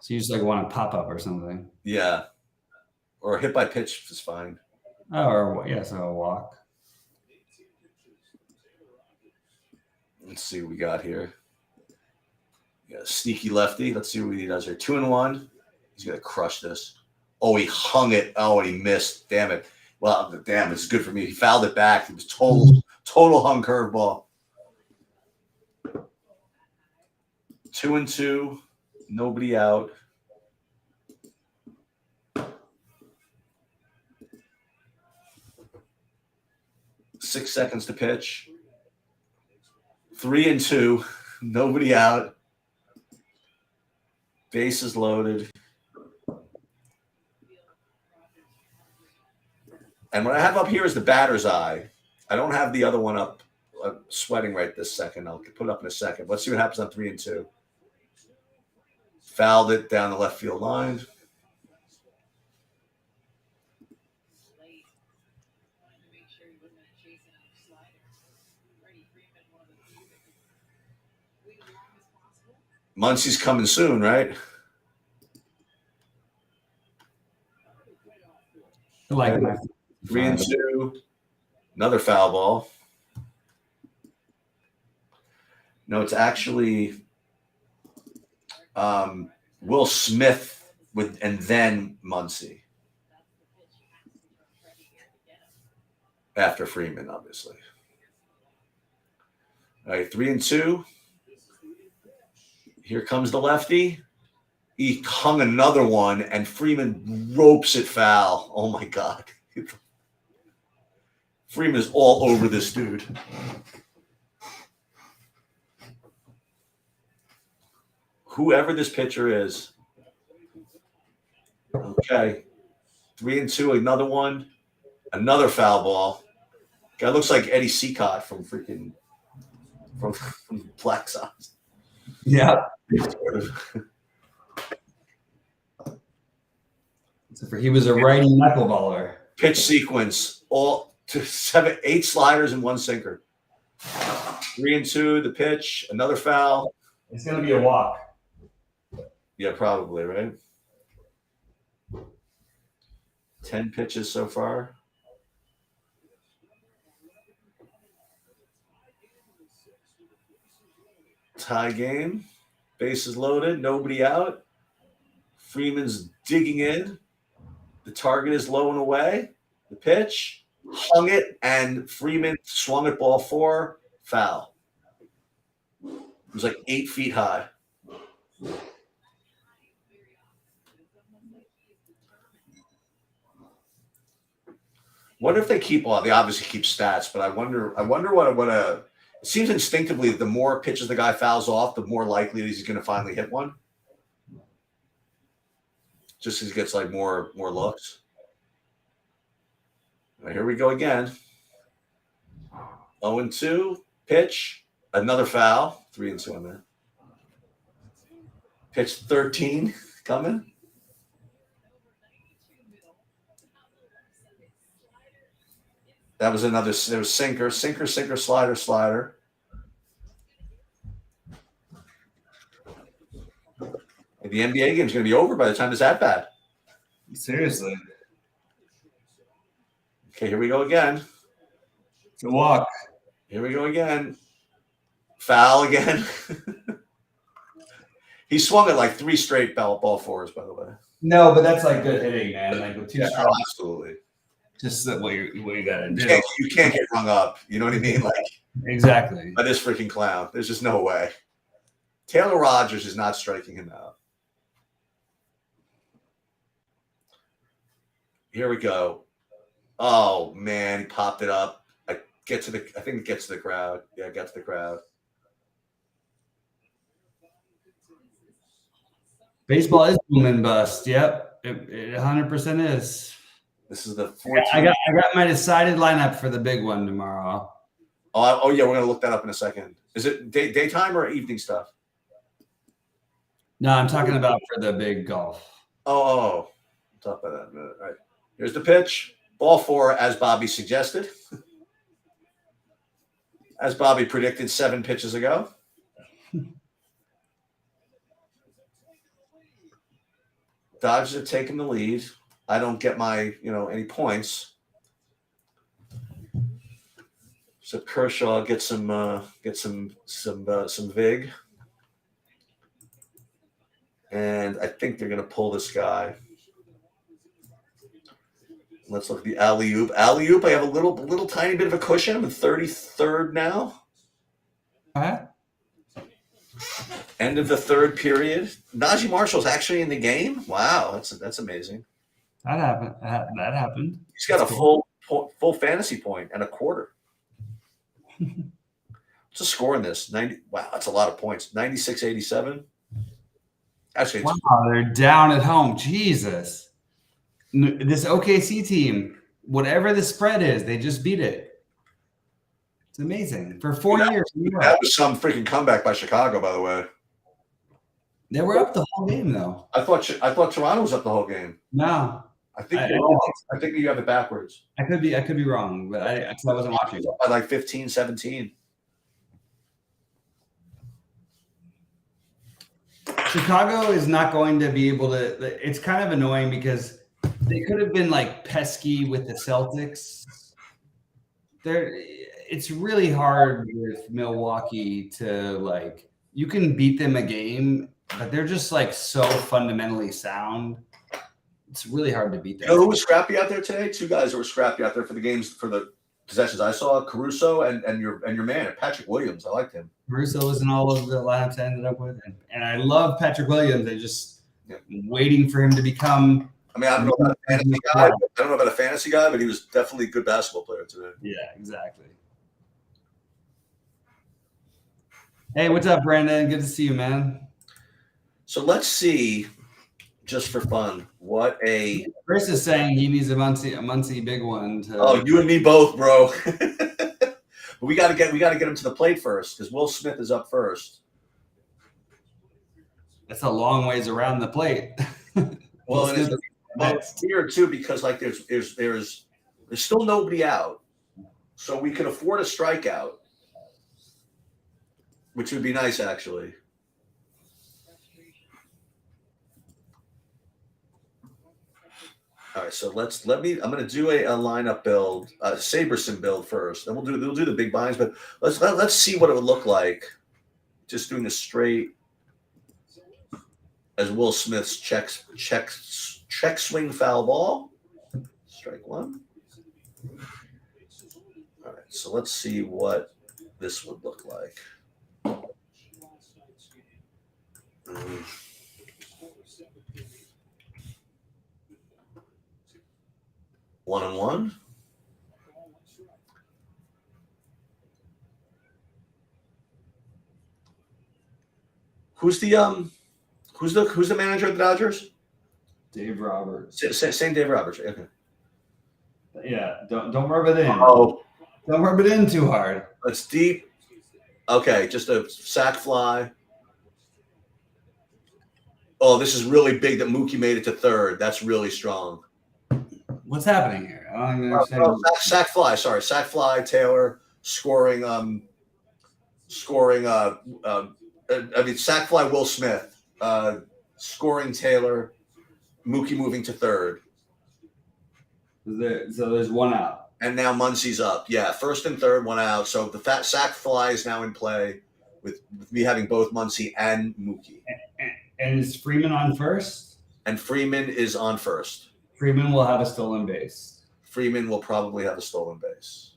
you just like want to pop up or something. Yeah. Or a hit by pitch is fine. Oh, or yeah, so a walk. Let's see what we got here. Yeah, sneaky lefty. Let's see what he does here. 2-1. He's gonna crush this. Oh, he hung it. Oh, and he missed. Damn it. Well, damn, it's good for me. He fouled it back. It was total hung curveball. 2-2. Nobody out. Six seconds to pitch. 3-2. Nobody out. Bases loaded. And what I have up here is the batter's eye. I don't have the other one up sweating right this second. I'll put it up in a second. Let's see what happens on 3-2. Fouled it down the left field line. Muncy's coming soon, right? Like 3-2. Another foul ball. No, it's actually Will Smith and then Muncy. After Freeman, obviously. All right, 3-2. Here comes the lefty. He hung another one, and Freeman ropes it foul. Oh, my God. Freeman is all over this dude. Whoever this pitcher is. Okay. 3-2, another one. Another foul ball. Guy looks like Eddie Seacott from Black Sox. Yeah. He was a righty knuckleballer. Pitch sequence, all to 8 sliders and 1 sinker. 3-2, the pitch, another foul. It's going to be a walk. Yeah, probably, right? 10 pitches so far. Tie game. Bases loaded. Nobody out. Freeman's digging in. The target is low and away. The pitch. Hung it, and Freeman swung at ball 4. Foul. It was like 8 feet high. Wonder if they keep they obviously keep stats, but I wonder what it seems instinctively the more pitches the guy fouls off, the more likely he's going to finally hit one. Just as he gets like more looks. Right, here we go again. 0-2, pitch, another foul. 3-2 on there. Pitch 13 coming. That was another. There was sinker, slider. The NBA game is going to be over by the time it's at bat. Seriously. Okay, here we go again. It's a walk. Here we go again. Foul again. He swung at like 3 straight ball 4s, by the way. No, but that's like good hitting, man. Like with 2 strikes. Oh, absolutely. Just what you got to do. You can't get hung up. You know what I mean? Like exactly. By this freaking clown. There's just no way. Taylor Rogers is not striking him out. Here we go. Oh man, he popped it up. I think it gets to the crowd. Yeah, it got to the crowd. Baseball is boom and bust. Yep, it 100% is. This is the 14th. I got my decided lineup for the big one tomorrow. Oh yeah, we're gonna look that up in a second. Is it daytime or evening stuff? No, I'm talking about for the big golf. Oh, we'll talk about that in a minute. All right, here's the pitch. Ball 4, as Bobby suggested. As Bobby predicted 7 pitches ago. Dodgers have taken the lead. I don't get any points. So Kershaw gets some vig. And I think they're going to pull this guy. Let's look at the alley-oop. Alley-oop, I have a little tiny bit of a cushion. I'm in 33rd now. Huh? End of the third period. Najee Marshall's actually in the game. Wow, that's amazing. That happened. That happened. He's got That's a cool. full fantasy point and a quarter. What's the score in this? 90. Wow, that's a lot of points. 96-87. Actually, Wow, they're down at home. Jesus. This OKC team, whatever the spread is, they just beat it. It's amazing. For 4 years. that was some freaking comeback by Chicago, by the way. They were up the whole game, though. I thought Toronto was up the whole game. No, I think you're wrong. I think you have it backwards. I could be wrong, but I wasn't watching. By like 15, 17. Chicago is not going to be able to. It's kind of annoying because they could have been like pesky with the Celtics. It's really hard with Milwaukee to like. You can beat them a game, but they're just like so fundamentally sound. It's really hard to beat them. You know who was scrappy out there today? Two guys that were scrappy out there for the games, for the possessions. I saw Caruso and your man, Patrick Williams. I liked him. Caruso was in all of the lineups I ended up with, and I love Patrick Williams. I just waiting for him to become. I mean, I don't know about a fantasy guy. I don't know about a fantasy guy, but he was definitely a good basketball player today. Yeah, exactly. Hey, what's up, Brandon? Good to see you, man. So let's see, just for fun, what a. Chris is saying he needs a Muncie big one. Oh, you and me both, bro. But we got to get him to the plate first because Will Smith is up first. That's a long ways around the plate. Well, it's weird too because like there's still nobody out, so we could afford a strikeout, which would be nice actually. All right, so I'm going to do a lineup build, Saberson build first. Then we'll do the big binds, but let's see what it would look like. Just doing a straight as Will Smith's check swing foul ball. Strike one. All right, so let's see what this would look like. 1-1. Who's the manager of the Dodgers? Dave Roberts. Same Dave Roberts. Okay. Yeah, don't rub it in. Oh, don't rub it in too hard. It's deep. Okay, just a sac fly. Oh, this is really big that Mookie made it to third. That's really strong. What's happening here? I don't even understand. Sac fly. Sorry, sac fly. Taylor scoring. Sac fly. Will Smith scoring. Taylor. Mookie moving to third. So there's one out. And now Muncie's up. Yeah, first and third, one out. So the fat sac fly is now in play with me having both Muncie and Mookie. And is Freeman on first? And Freeman is on first. Freeman will have a stolen base. Freeman will probably have a stolen base.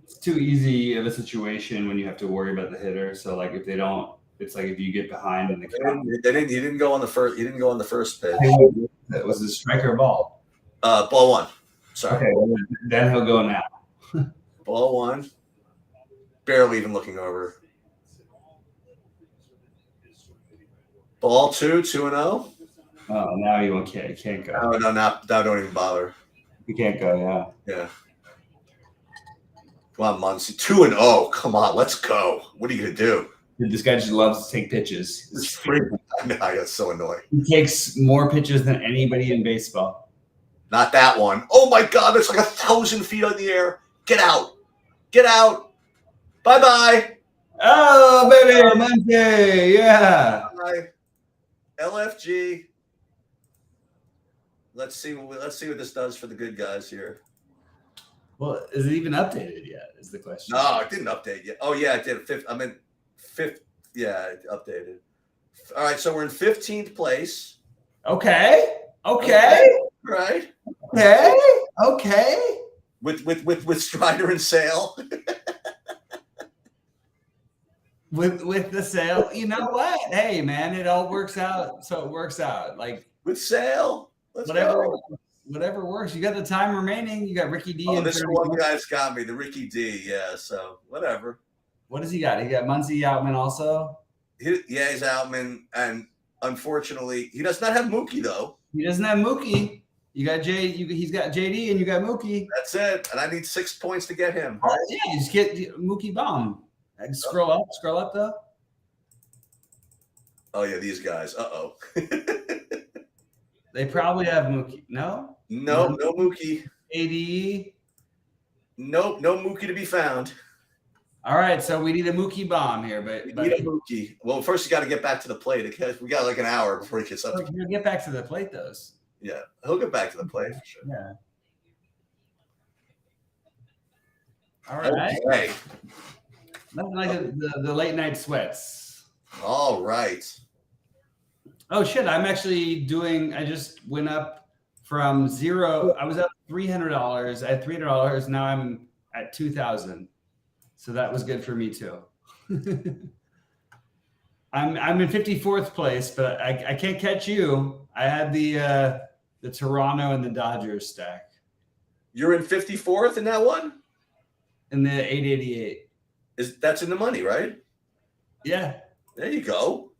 It's too easy of a situation when you have to worry about the hitter. So like if they don't, it's like if you get behind in the count. He didn't go on the first. He didn't go on the first pitch. That was a striker ball. Ball one. Sorry. Okay, well, then he'll go now. Ball one. Barely even looking over. Ball two, 2-0. Oh, now you can't go. No, now don't even bother. You can't go, yeah. Yeah. Come on, Muncie. 2-0. Come on, let's go. What are you gonna do? This guy just loves to take pitches. It's free. I know, that's so annoying. He takes more pitches than anybody in baseball. Not that one. Oh my God, that's like 1,000 feet in the air. Get out. Get out. Bye-bye. Oh, baby, Monday. Yeah. Bye. LFG. Let's see what this does for the good guys here. Well, is it even updated yet? Is the question. No, it didn't update yet. Oh yeah, it did. Fifth. Yeah, it updated. All right, so we're in 15th place. Okay. Right. Okay. With Strider and Sale. With the sale, you know what? Hey, man, it all works out. So it works out. Like With Sale. Let's whatever, go. whatever works. You got the time remaining. You got Ricky D. Oh, and this 30 one minutes. guy's got me, the Ricky D. Yeah, so whatever. What does he got? He got Muncie Outman also. He's Outman, and unfortunately, he does not have Mookie though. He doesn't have Mookie. You got he's got JD, and you got Mookie. That's it. And I need 6 points to get him. Oh, yeah, you just get Mookie bomb. Scroll up though. Oh yeah, these guys. They probably have Mookie. No, no Mookie. AD. Nope, no Mookie to be found. All right, so we need a Mookie bomb here, but We need a Mookie. Well, first you got to get back to the plate. We got like an hour before he gets up. He'll get back to the plate, though. Yeah, he'll get back to the plate for sure. Yeah. All right. Okay. Nothing like the late night sweats. All right. Oh shit! I'm actually doing. I just went up from zero. I was up $300. I had $300. Now I'm at 2,000. So that was good for me too. I'm in 54th place, but I can't catch you. I had the Toronto and the Dodgers stack. You're in 54th in that one? In the 888. That's in the money, right? Yeah. There you go.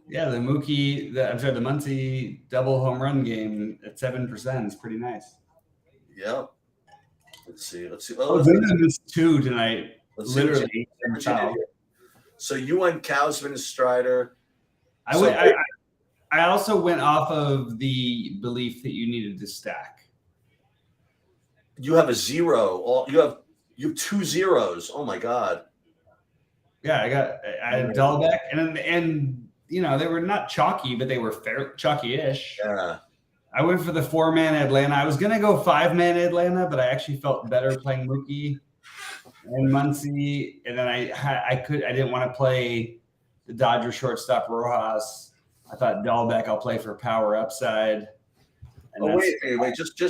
Yeah, the the Muncie double home run game at 7% is pretty nice. Yeah. Let's see. Oh, there's 2 tonight. Let's literally. So you went Kausman and Strider. I also went off of the belief that you needed to stack. You have a 0. You have 2 zeros. Oh my God. Yeah, I had Dahlbeck and you know, they were not chalky, but they were fair chalky-ish. Yeah. I went for the 4-man Atlanta. I was gonna go 5-man Atlanta, but I actually felt better playing Mookie and Muncie. And then I didn't want to play the Dodger shortstop Rojas. I thought Dahlbeck I'll play for power upside. And wait, just.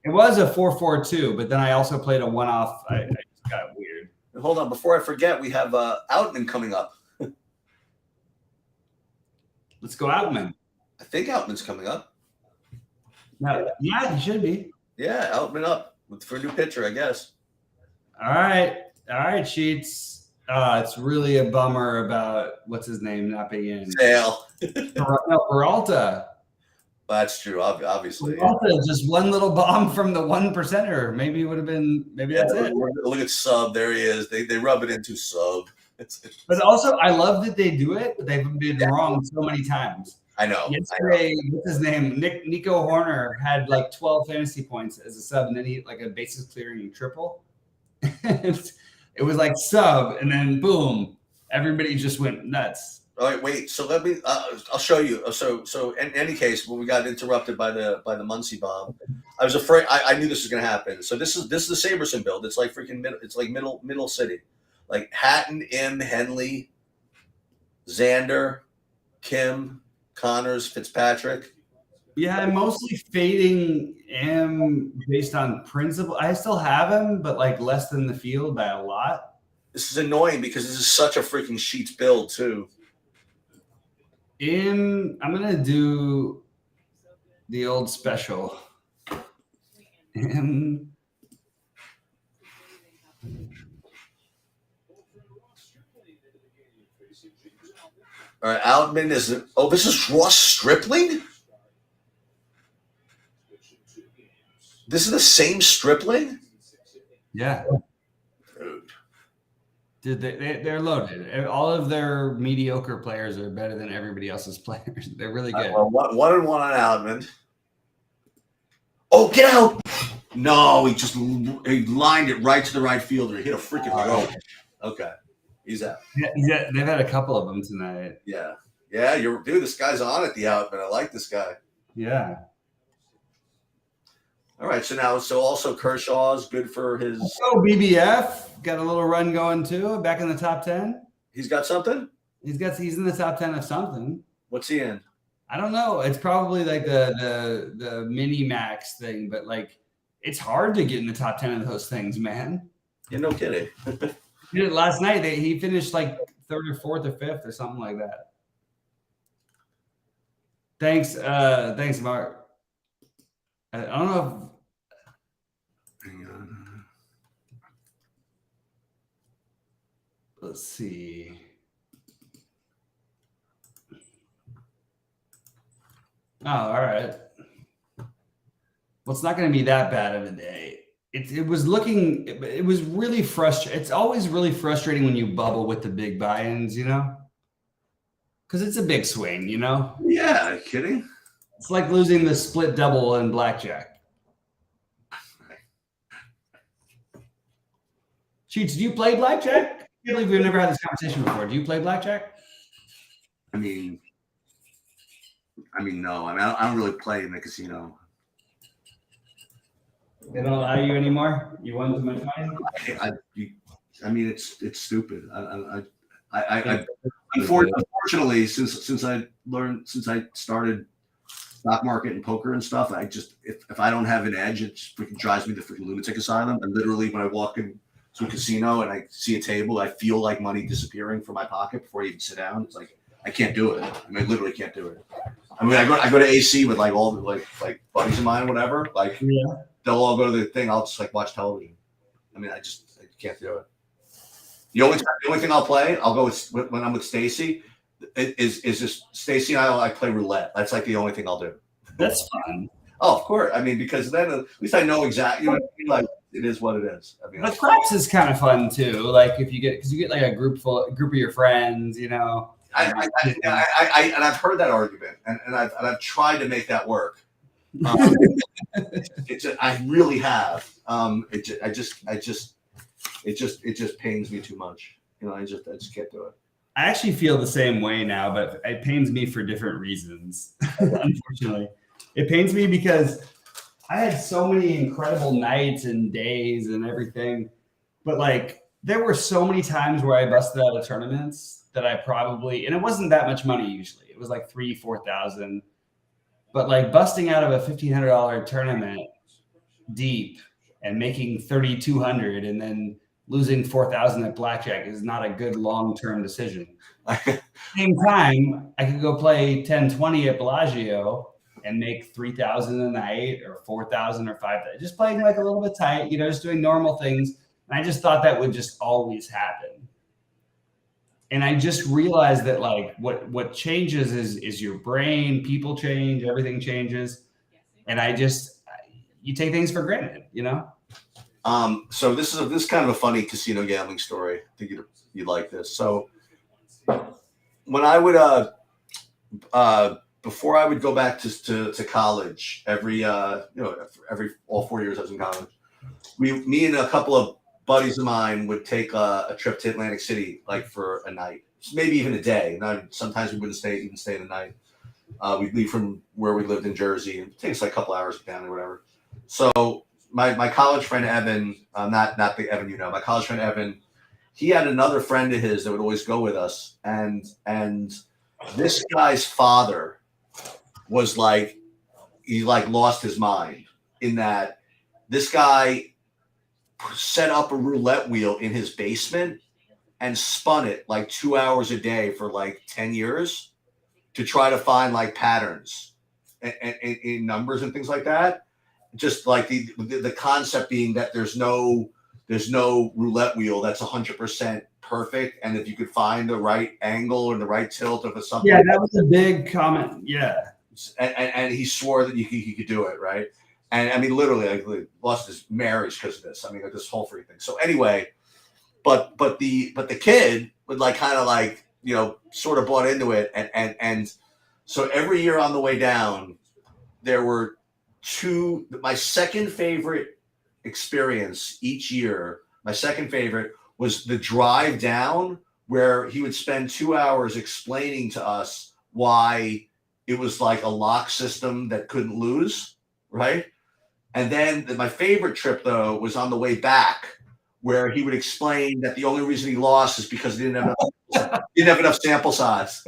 It was a 4-4-2, but then I also played a one-off. I just got weird. Hold on, before I forget, we have Outman coming up. Let's go Outman. I think Outman's coming up. No, yeah, he should be. Yeah, Outman up for a new pitcher, I guess. All right, Sheets. It's really a bummer about what's his name not being in. Sale. No, Peralta. That's true, obviously. Peralta, just one little bomb from the 1%er. Maybe it would have been. Maybe that's it. Look at Sub. There he is. They rub it into Sub. But also, I love that they do it, but they've been wrong so many times. I know. Yesterday, what's his name? Nico Horner had like 12 fantasy points as a sub, and then he like a bases clearing triple. It was like sub, and then boom, everybody just went nuts. All right, wait. So let me. I'll show you. So in any case, when we got interrupted by the Muncie bomb, I was afraid. I knew this was going to happen. So this is the Saberson build. It's like freaking middle. It's like middle city, like Hatton, M, Henley, Xander, Kim, Connors, Fitzpatrick. Yeah, I'm mostly fading him based on principle. I still have him, but like less than the field by a lot. This is annoying because this is such a freaking Sheets build too. I'm gonna do the old special. All right, Outman is. Oh, this is Ross Stripling. This is the same Stripling. Yeah, dude, they're loaded. All of their mediocre players are better than everybody else's players. They're really good. Well, 1-1 on Outman. Oh, get out! No, he lined it right to the right fielder. He hit a freaking rope. Okay, he's out. Yeah, they've had a couple of them tonight. Yeah. Dude, this guy's on at the Outman. I like this guy. Yeah. All right, so also Kershaw's good for his. Oh, BBF got a little run going too, back in the top 10. He's got something. He's in the top 10 of something. What's he in? I don't know. It's probably like the mini max thing, but like it's hard to get in the top 10 of those things, man. Yeah, no kidding. He did it last night. He finished like third or fourth or fifth or something like that. Thanks, Mark. I don't know Hang on. let's see. Oh, all right. Well, it's not going to be that bad of a day. It was really frustrating. It's always really frustrating when you bubble with the big buy-ins, because it's a big swing, Yeah, kidding. It's like losing the split double in blackjack. Cheats, do you play blackjack? I can't believe we've never had this conversation before. Do you play blackjack? I mean, no. I don't really play in the casino. They don't allow you anymore. You won too much money. It's stupid. I unfortunately, since I started stock market and poker and stuff, if I don't have an edge, it just freaking drives me to freaking lunatic asylum. And literally, when I walk into a casino and I see a table, I feel like money disappearing from my pocket before I even sit down. It's like I can't do it. I literally can't do it. I go to AC with like all the like buddies of mine, whatever. Like they'll all go to the thing. I'll just like watch television. I can't do it. The only thing I'll play, I'll go when I'm with Stacy, is just Stacy and I play roulette. That's like the only thing I'll do. That's fun. Oh, of course. Because then at least I know exactly. Like it is what it is. But craps is kind of fun too. Like if you get like a group of your friends, and I've heard that argument, and I've tried to make that work. I really have. It just pains me too much. I just can't do it. I actually feel the same way now, but it pains me for different reasons. Unfortunately, it pains me because I had so many incredible nights and days and everything, but like there were so many times where I busted out of tournaments that I probably, and it wasn't that much money usually. It was like 3,000-4,000. But like busting out of a $1,500 tournament deep and making 3,200 and then losing 4,000 at blackjack is not a good long-term decision. At the same time, I could go play 10-20 at Bellagio and make 3,000 a night or 4,000 or 5,000, just playing like a little bit tight, just doing normal things. And I just thought that would just always happen. And I just realized that like what changes is your brain, people change, everything changes. And you take things for granted, So this is kind of a funny casino gambling story. I think you'd like this. So when I would before I would go back to college every all 4 years I was in college, me and a couple of buddies of mine would take a trip to Atlantic City, like for a night, maybe even a day. And sometimes we wouldn't stay the night. We'd leave from where we lived in Jersey, and it takes like a couple hours down or whatever. So my college friend Evan, not the Evan my college friend Evan, he had another friend of his that would always go with us, and this guy's father was like, he like lost his mind in that this guy set up a roulette wheel in his basement and spun it like 2 hours a day for like 10 years to try to find like patterns and in numbers and things like that. Just like the concept being that there's no roulette wheel that's 100% perfect, and if you could find the right angle and the right tilt of something. Yeah, that was a big comment. Yeah, and he swore that he could do it, right? And literally, like, lost his marriage because of this. Like this whole free thing. So anyway, but the kid would like kind of like sort of bought into it, and so every year on the way down, there were two. My second favorite experience each year. My second favorite was the drive down, where he would spend 2 hours explaining to us why it was like a lock system that couldn't lose, right? And then my favorite trip, though, was on the way back, where he would explain that the only reason he lost is because he didn't have enough sample size.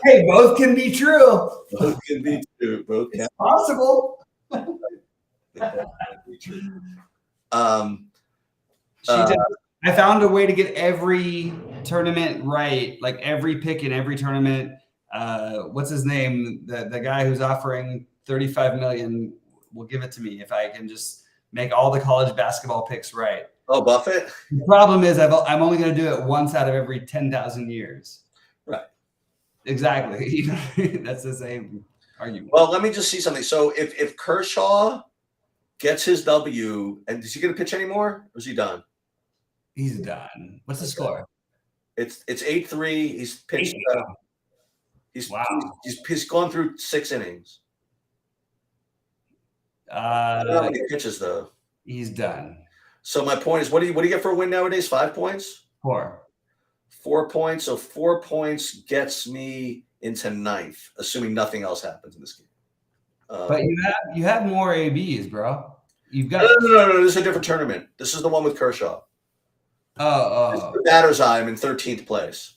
Hey, both can be true. Both can be true. Both can It's possible. be true. I found a way to get every tournament right, like every pick in every tournament. What's his name? The guy who's offering $35 million will give it to me if I can just make all the college basketball picks right. Oh, Buffett. The problem is I'm only going to do it once out of every 10,000 years. Right. Exactly. That's the same argument. Well, let me just see something. So if Kershaw gets his W, and is he going to pitch anymore, or is he done? He's done. What's the score? It's 8-3. He's pitched. He's gone through 6 innings. I don't know how many pitches though. He's done. So my point is, what do you get for a win nowadays? 5 points? 4. 4 points. So 4 points gets me into 9th, assuming nothing else happens in this game. But you have more ABs, bro. You've got no. This is a different tournament. This is the one with Kershaw. Oh. The batter's eye. I'm in 13th place.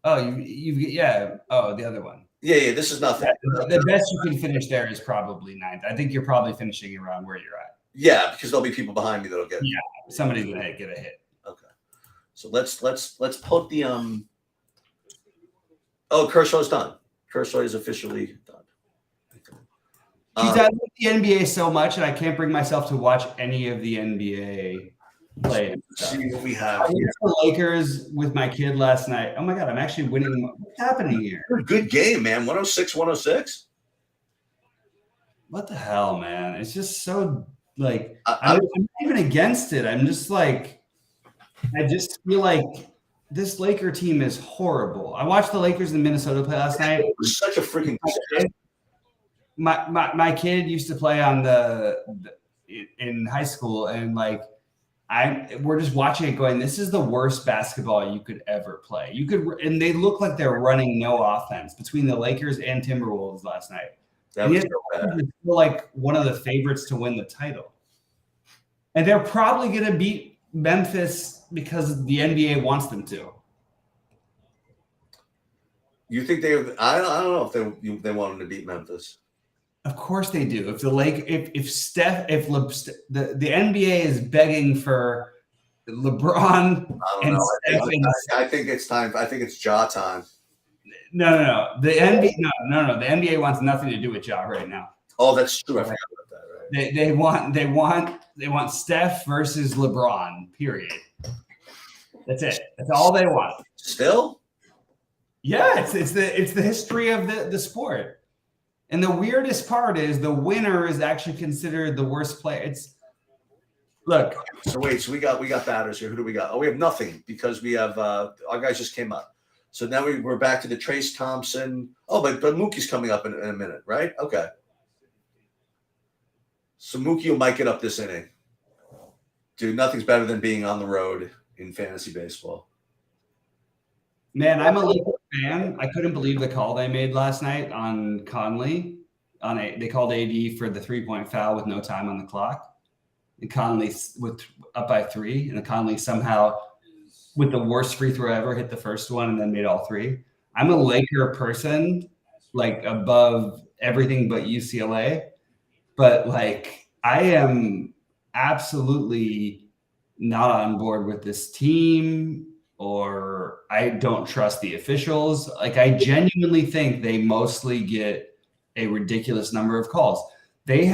Oh, the other one. Yeah. This is nothing. The best you can finish there is probably 9th. I think you're probably finishing around where you're at. Yeah, because there'll be people behind me that'll get. Yeah, somebody's gonna get a hit. Okay, so let's put the Oh, Kershaw's done. Kershaw is officially done. I love the NBA so much, and I can't bring myself to watch any of the NBA play. See what we have. I went to the Lakers with my kid last night. Oh my god, I'm actually winning. What's happening here? Good game, man. 106-106. What the hell, man? It's just so like I'm not even against it. I'm just like, I just feel like this Laker team is horrible. I watched the Lakers in Minnesota play last night. It was such a freaking. My kid used to play on in high school, and like we're just watching it going, this is the worst basketball you could ever play. And they look like they're running no offense between the Lakers and Timberwolves last night. That was so bad. Feel like one of the favorites to win the title. And they're probably going to beat Memphis because the NBA wants them to. You think I don't know if they want them to beat Memphis. Of course they do. If the NBA is begging for LeBron and Steph, I think it's time. I think it's Ja time. No. The NBA, no. The NBA wants nothing to do with Ja right now. Oh, that's true. I forgot about that. Right. They want Steph versus LeBron. Period. That's it. That's all they want. Still? Yeah, it's the history of the sport. And the weirdest part is the winner is actually considered the worst player. Look. So we got batters here. Who do we got? Oh, we have nothing because we have our guys just came up. So now we're back to the Trace Thompson. Oh, but Mookie's coming up in a minute, right? Okay. So Mookie might get up this inning. Dude, nothing's better than being on the road in fantasy baseball. Man, I'm a Lakers fan. I couldn't believe the call they made last night on Conley. They called AD for the 3-point foul with no time on the clock. And Conley with up by 3, and Conley somehow, with the worst free throw ever, hit the first one and then made all 3. I'm a Laker person, like above everything but UCLA. But like, I am absolutely not on board with this team, or I don't trust the officials. Like, I genuinely think they mostly get a ridiculous number of calls. They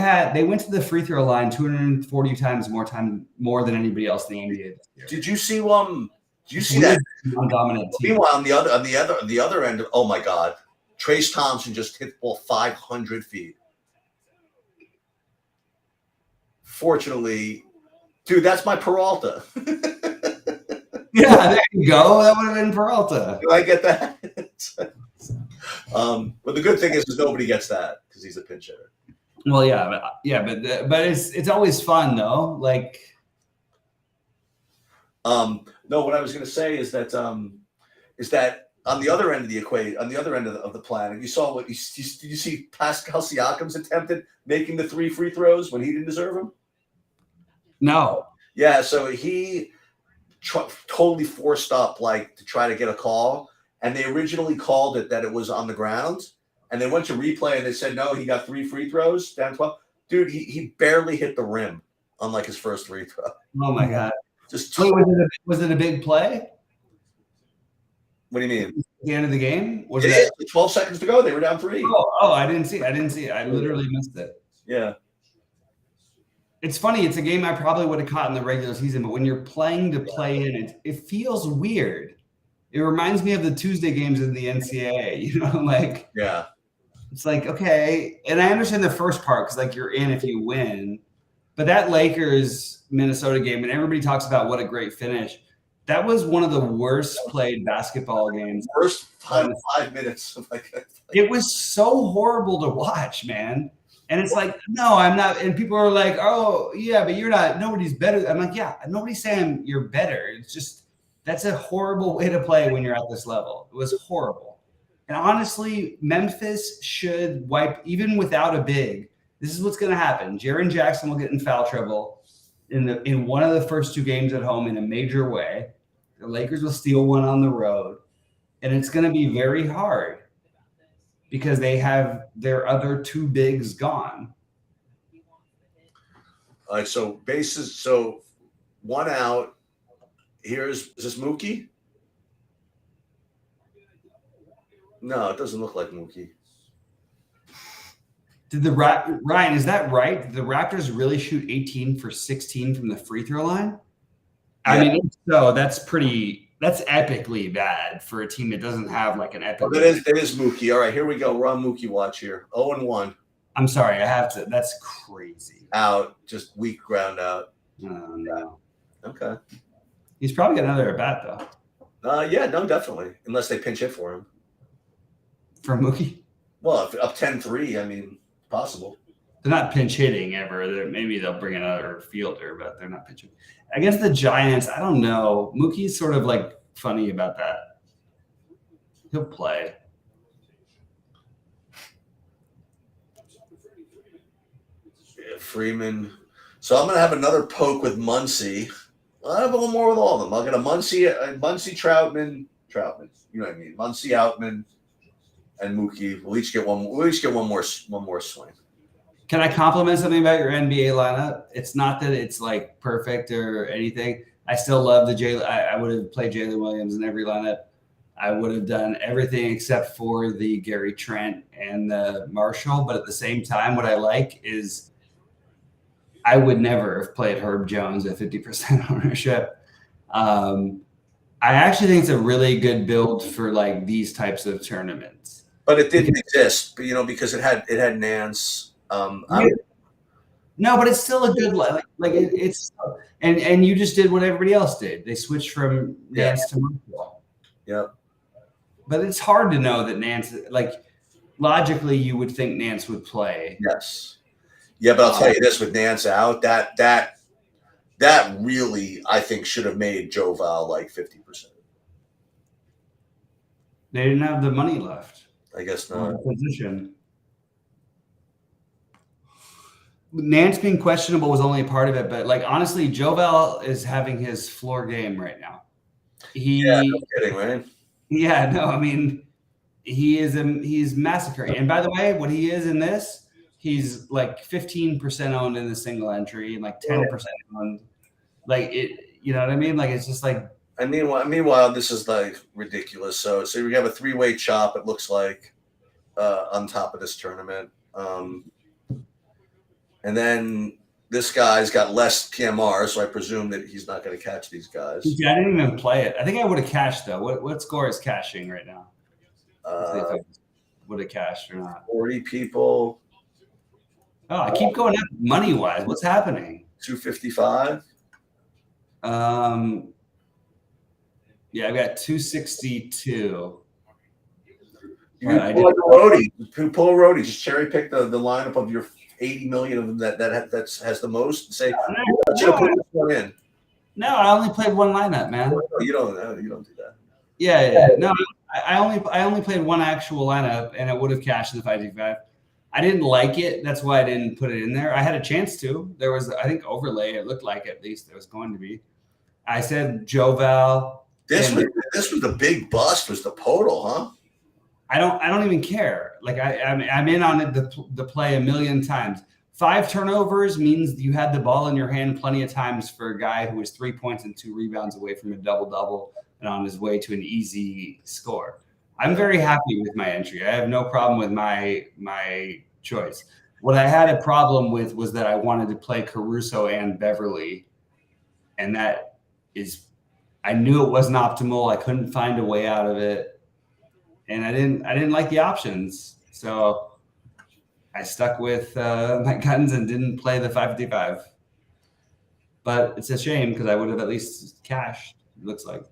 went to the free throw line 240 times more than anybody else in the NBA this year. Did you see that? Non-dominant team. Meanwhile, on the other end, oh my God, Trace Thompson just hit the ball 500 feet. Fortunately, dude, that's my Peralta. Yeah, there you go. That would have been Peralta. Do I get that? But the good thing is nobody gets that because he's a pinch hitter. Well, but it's always fun though. Like, no, what I was going to say is that on the other end of the equation, on the other end of the planet, you saw did you see Pascal Siakam's attempted making the 3 free throws when he didn't deserve them? No. Yeah, so he totally forced up like to try to get a call, and they originally called it that it was on the ground, and they went to replay and they said no, he got 3 free throws down 12. Dude, he barely hit the rim on like his first free throw. Oh my god. Just Wait, was it a big play? What do you mean? At the end of the game? Was It it? is 12 seconds to go. They were down 3. Oh, I didn't see it. I literally missed it. Yeah. It's funny. It's a game I probably would have caught in the regular season, but when you're playing to play in it, it feels weird. It reminds me of the Tuesday games in the NCAA. You know, like Yeah. it's like okay, and I understand the first part because like you're in if you win, but that Lakers Minnesota game, and everybody talks about what a great finish. That was one of the worst played basketball games. First 5 minutes. It was so horrible to watch, man. And it's like, no, I'm not. And people are like, oh, yeah, but you're not. Nobody's better. I'm like, yeah, nobody's saying you're better. It's just that's a horrible way to play when you're at this level. It was horrible. And honestly, Memphis should wipe, even without a big. This is what's going to happen. Jaren Jackson will get in foul trouble in one of the first 2 games at home in a major way. The Lakers will steal one on the road, and it's going to be very hard because they have their other 2 bigs gone. All right, so bases. So 1 out. Is this Mookie? No, it doesn't look like Mookie. Did the Ryan, is that right? Did the Raptors really shoot 18 for 16 from the free throw line? Yeah. I mean, so that's epically bad for a team that doesn't have like an epic. Oh, that is Mookie. All right, here we go. We're on Mookie watch here. 0-1. I'm sorry, I have to. That's crazy. Out, just weak ground out. Oh, no. Okay. He's probably got another at bat though. Yeah, no, definitely. Unless they pinch hit for him. For Mookie? Well, if up 10-3, I mean, possible. They're not pinch hitting ever. Maybe they'll bring another fielder, but they're not pitching. Against the Giants, I don't know. Mookie's sort of like funny about that. He'll play. Yeah, Freeman. So I'm going to have another poke with Muncy. I'll have a little more with all of them. I'll get a Muncy, Troutman. You know what I mean? Muncy, Outman, and Mookie. We'll each get one more swing. Can I compliment something about your NBA lineup? It's not that it's like perfect or anything. I still love I would have played Jalen Williams in every lineup. I would have done everything except for the Gary Trent and the Marshall. But at the same time, what I like is I would never have played Herb Jones at 50% ownership. I actually think it's a really good build for like these types of tournaments. But it didn't exist, because it had Nance. No, but it's still a good it's and you just did what everybody else did. They switched from Nance to Marshall. Yep. But it's hard to know that Nance, like logically, you would think Nance would play. Yes. Yeah, but I'll tell you this: with Nance out, that really I think should have made Joe Val like 50%. They didn't have the money left. I guess not. Position. Nance being questionable was only a part of it, but like honestly, Jovel is having his floor game right now. No kidding, right? Yeah, no, I mean, he's massacring. And by the way, what he is in this, he's like 15% owned in the single entry and like 10% owned. Like it, you know what I mean? Like it's just like. And meanwhile, this is like ridiculous. So we have a 3-way chop. It looks like on top of this tournament. And then this guy's got less PMR, so I presume that he's not going to catch these guys. Yeah, I didn't even play it. I think I would have cashed though. What score is cashing right now? Would have cashed or not? 40 people. Oh, I keep going up money wise. What's happening? 255. Yeah, I've got 262. You can pull a roadie. Just cherry pick the lineup of your 80 million of them that has the most, and say, put this one in. No, I only played one lineup, man. No, you don't do that. Yeah. No, I only played one actual lineup, and it would have cashed in the 565. I didn't like it. That's why I didn't put it in there. I had a chance to. There was, I think, overlay. It looked like at least there was going to be. I said Joval. This was the big bust. Was the Podol, huh? I don't even care. Like I'm in on it the play a million times. 5 turnovers means you had the ball in your hand plenty of times for a guy who was 3 points and 2 rebounds away from a double-double and on his way to an easy score. I'm very happy with my entry. I have no problem with my choice. What I had a problem with was that I wanted to play Caruso and Beverly, and that is, I knew it wasn't optimal. I couldn't find a way out of it, and I didn't like the options, so I stuck with my guns and didn't play the 555. But it's a shame because I would have at least cashed, it looks like.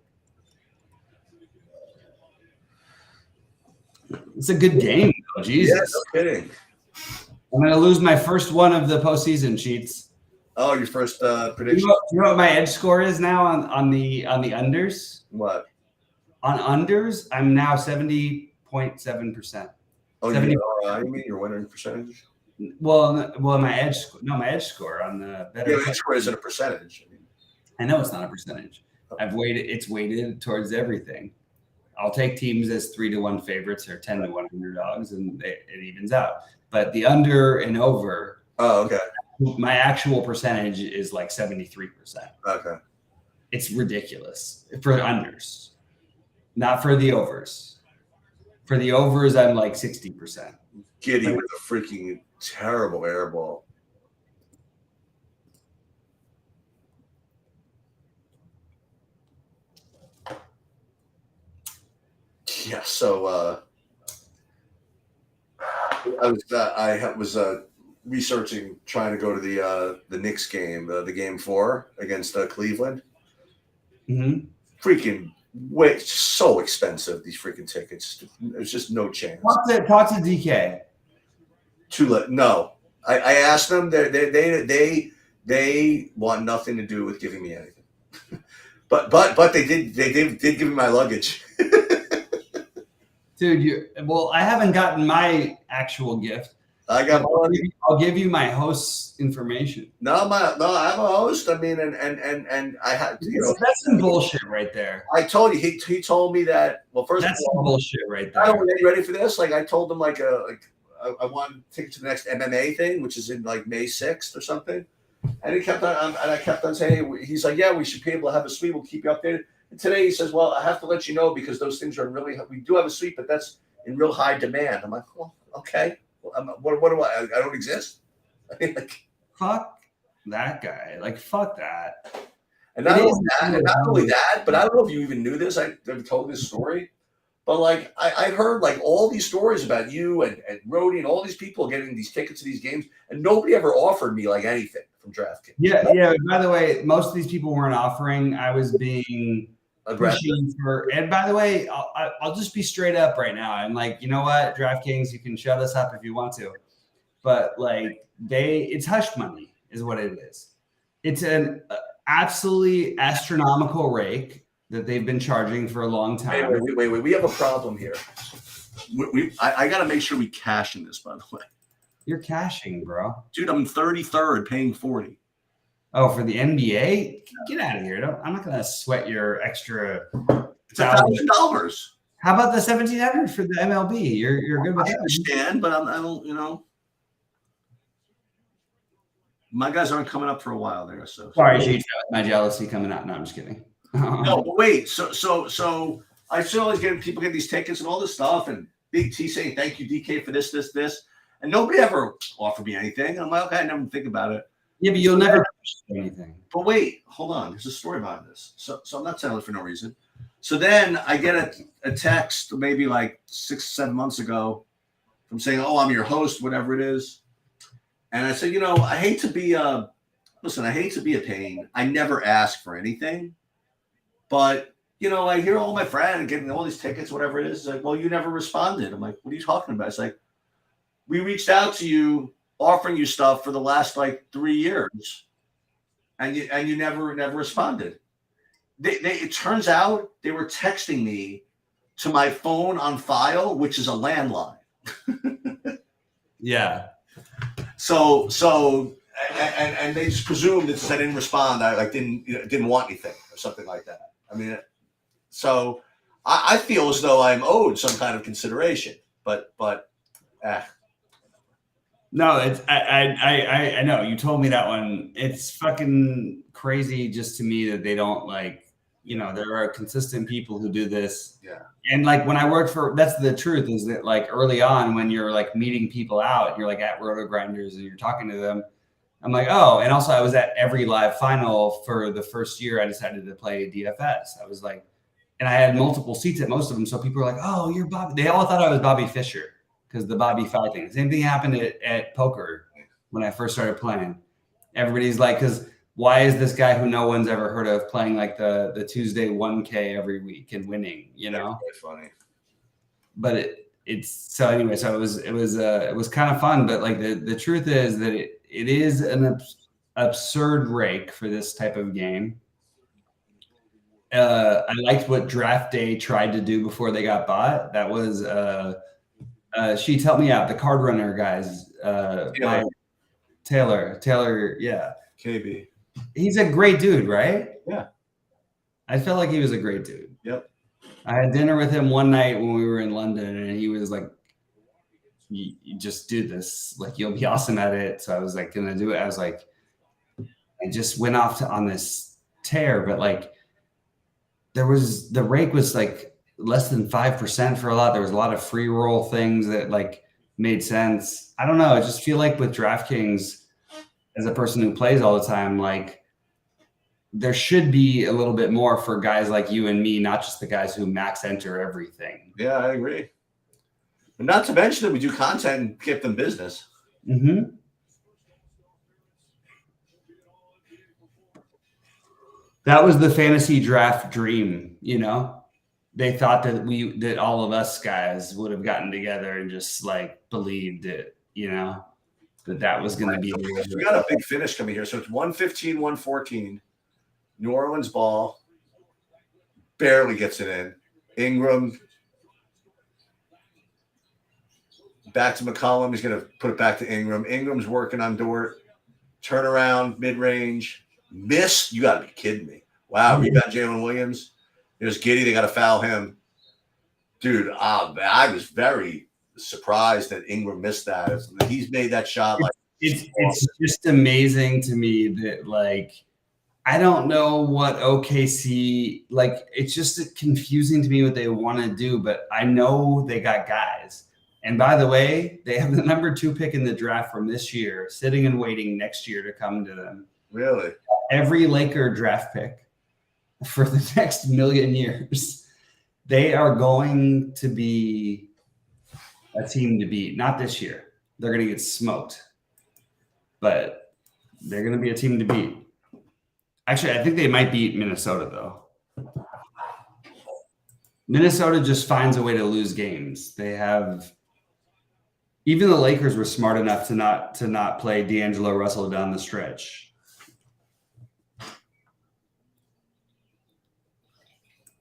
It's a good game, though. Jesus. Yeah, no kidding. I'm going to lose my first one of the postseason sheets. Oh, your first prediction? You know what my edge score is now on the unders? What? On unders, I'm now 70.7%. Oh, you mean your winning percentage? Well, my edge score on the better. Yeah, edge score isn't a percentage. I know it's not a percentage. It's weighted towards everything. I'll take teams as 3-1 favorites or 10-1 underdogs, and it evens out. But the under and over. Oh, okay. My actual percentage is like 73%. Okay. It's ridiculous for unders, not for the overs. For the overs, I'm like 60%. Giddy with a freaking terrible air ball. Yeah, so I was researching, trying to go to the Knicks game, the game 4 against Cleveland. Mm-hmm. Freaking way so expensive, these freaking tickets. There's just no chance. Talk to DK. Too late. No, I asked them. They want nothing to do with giving me anything. but they did give me my luggage. Dude, I haven't gotten my actual gift. I got. I'll give you my host's information. No, I'm a host. I mean, and I had. That's some bullshit right there. I told you. He told me that. Well, first that's of all, some bullshit right there. I don't know. You ready for this? Like I told him, I want tickets to the next MMA thing, which is in like May 6th or something. And he kept on, and I kept on saying, he's like, yeah, we should be able to have a suite. We'll keep you updated. And today he says, well, I have to let you know because those things are we do have a suite, but that's in real high demand. I'm like, well, okay. Well, what do I don't exist? I mean, like, fuck that guy. Like, fuck that. And not only that, but I don't know if you even knew this. I've told this story. But like I heard like all these stories about you and Rody and all these people getting these tickets to these games, and nobody ever offered me like anything from DraftKings. Yeah. By the way, most of these people weren't offering. I was being pushing for. And by the way, I'll just be straight up right now. I'm like, you know what, DraftKings, you can shut us up if you want to, but like it's hush money is what it is. It's an absolutely astronomical rake that they've been charging for a long time. Wait. We have a problem here. I got to make sure we cash in this, by the way. You're cashing, bro. Dude, I'm 33rd paying 40. Oh, for the NBA? Get out of here. I'm not going to sweat your extra. It's $1,000. How about the 1,700 for the MLB? You're good with that. I understand, but I don't, my guys aren't coming up for a while there. So sorry, Sheets, my jealousy coming out. No, I'm just kidding. No, but wait. So I still always get people get these tickets and all this stuff, and Big T saying thank you, DK, for this, and nobody ever offered me anything. I'm like, okay, I never think about it. Yeah, but you'll never do anything. But wait, hold on. There's a story behind this. So I'm not telling it for no reason. So then I get a text maybe like 6-7 months ago from saying, "Oh, I'm your host, whatever it is," and I said, I hate to be a pain. I never ask for anything. But, I hear all my friends getting all these tickets, whatever it is. It's like, well, you never responded. I'm like, what are you talking about? It's like, we reached out to you, offering you stuff for the last, 3 years. And you never responded. It turns out they were texting me to my phone on file, which is a landline. Yeah. So and they just presumed that since I didn't respond, I didn't want anything or something like that. I mean, so I feel as though I'm owed some kind of consideration, but No, it's I know you told me that one. It's fucking crazy just to me that they don't there are consistent people who do this. Yeah. And like when I worked that's the truth is that like early on when you're like meeting people out, you're like at Roto Grinders and you're talking to them. I'm like, oh, and also I was at every live final for the first year I decided to play DFS. I was like, and I had multiple seats at most of them. So people were like, oh, you're Bobby. They all thought I was Bobby Fischer because the Bobby Fi thing. Same thing happened at poker when I first started playing. Everybody's like, because why is this guy who no one's ever heard of playing like the Tuesday 1K every week and winning, That's funny. But it's so anyway, so it was kind of fun, but like the truth is that it is an absurd rake for this type of game. I liked what Draft Day tried to do before they got bought. That was Sheets, help me out. The Card Runner guys, Taylor, yeah. KB. He's a great dude, right? Yeah. I felt like he was a great dude. Yep. I had dinner with him one night when we were in London, and he was like, you just do this. Like, you'll be awesome at it. So I was like, gonna do it. I was like, I just went off on this tear, but like, the rake was like less than 5% for a lot. There was a lot of free roll things that like made sense. I don't know. I just feel like with DraftKings, as a person who plays all the time, like there should be a little bit more for guys like you and me, not just the guys who max enter everything. Yeah, I agree. And not to mention that we do content and give them business. Mm-hmm. That was the fantasy draft dream, They thought that all of us guys would have gotten together and just like believed it, that was going to be. We got a big finish coming here. So it's 115, 114. New Orleans ball. Barely gets it in. Ingram. Back to McCollum. He's going to put it back to Ingram. Ingram's working on Dort. Turnaround, mid-range. Miss. You got to be kidding me. Wow. We got Jalen Williams. There's Giddey. They got to foul him. Dude, I was very surprised that Ingram missed that. He's made that shot. It's just amazing to me that, like, I don't know what OKC, like, it's just confusing to me what they want to do, but I know they got guys. And by the way, they have the number 2 pick in the draft from this year, sitting and waiting next year to come to them. Really? Every Laker draft pick for the next million years, they are going to be a team to beat. Not this year. They're going to get smoked. But they're going to be a team to beat. Actually, I think they might beat Minnesota, though. Minnesota just finds a way to lose games. They have... Even the Lakers were smart enough to not play D'Angelo Russell down the stretch.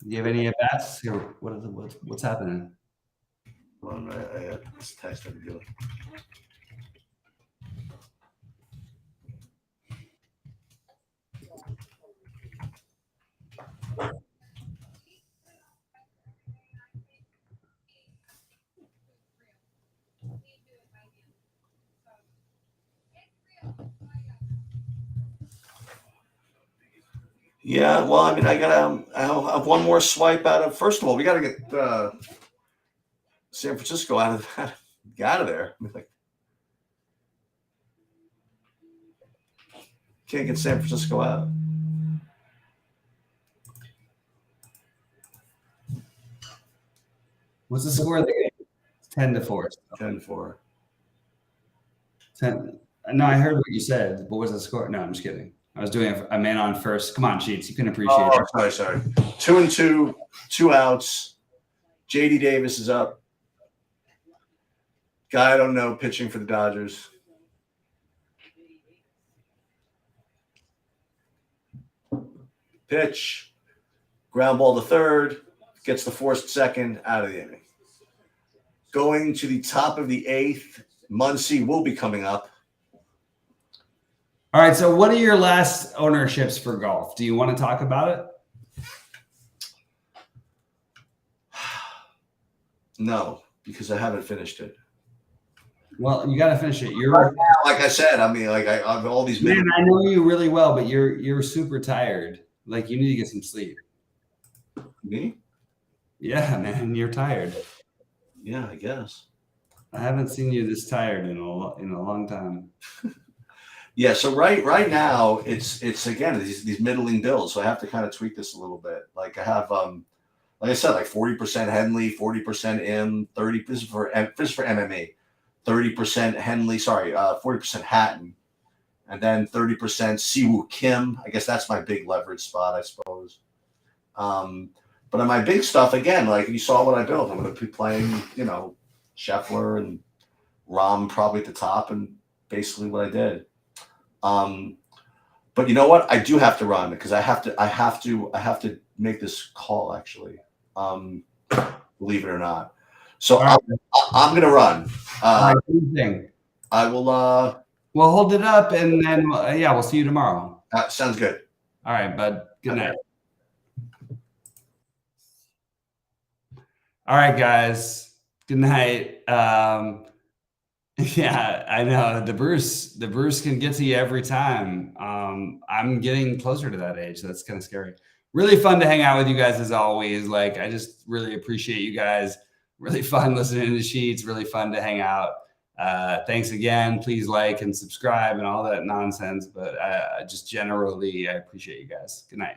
Do you have any at-bats? Here, what's happening? Hold on, I had this text I'm doing. Yeah, well, I mean, I'll have one more swipe out of. First of all, we got to get San Francisco out of that. Get out of there. I mean, like, can't get San Francisco out. What's the score of the game? It's 10-4. 10-4. 10. No, I heard what you said. What was the score? No, I'm just kidding. I was doing a man on first. Come on, Sheets. You can appreciate it. Sorry. 2-2, 2 outs. JD Davis is up. Guy I don't know pitching for the Dodgers. Pitch. Ground ball to third. Gets the forced second out of the inning. Going to the top of the 8th. Muncie will be coming up. All right. So what are your last ownerships for golf? Do you want to talk about it? No, because I haven't finished it. Well, you got to finish it. You're like I said. I mean, like I've all these. Man, I know you really well, but you're super tired. Like you need to get some sleep. Me? Yeah, man, you're tired. Yeah, I guess. I haven't seen you this tired in a long time. Yeah, so right now it's again these middling builds, so I have to kind of tweak this a little bit. Like I have like I said, like 40% Henley, 40% M, 30 this is for MMA, 30% Henley, 40% Hatton, and then 30% Siwoo Kim. I guess that's my big leverage spot, I suppose. But on my big stuff, again, like you saw what I built, I'm going to be playing, you know, Scheffler and Rahm probably at the top, and basically what I did. But you know what? I do have to run because I have to make this call actually. Believe it or not. So Right. I'm going to run. I will. We'll hold it up, and then yeah, we'll see you tomorrow. Sounds good. All right, bud. Good night. All right, guys. Good night. Yeah, I know the Bruce can get to you every time. I'm getting closer to that age, so that's kind of scary. Really fun to hang out with you guys as always. Like I just really appreciate you guys. Really fun listening to Sheets. Really fun to hang out. Thanks again. Please like and subscribe and all that nonsense. But just generally, I appreciate you guys. Good night.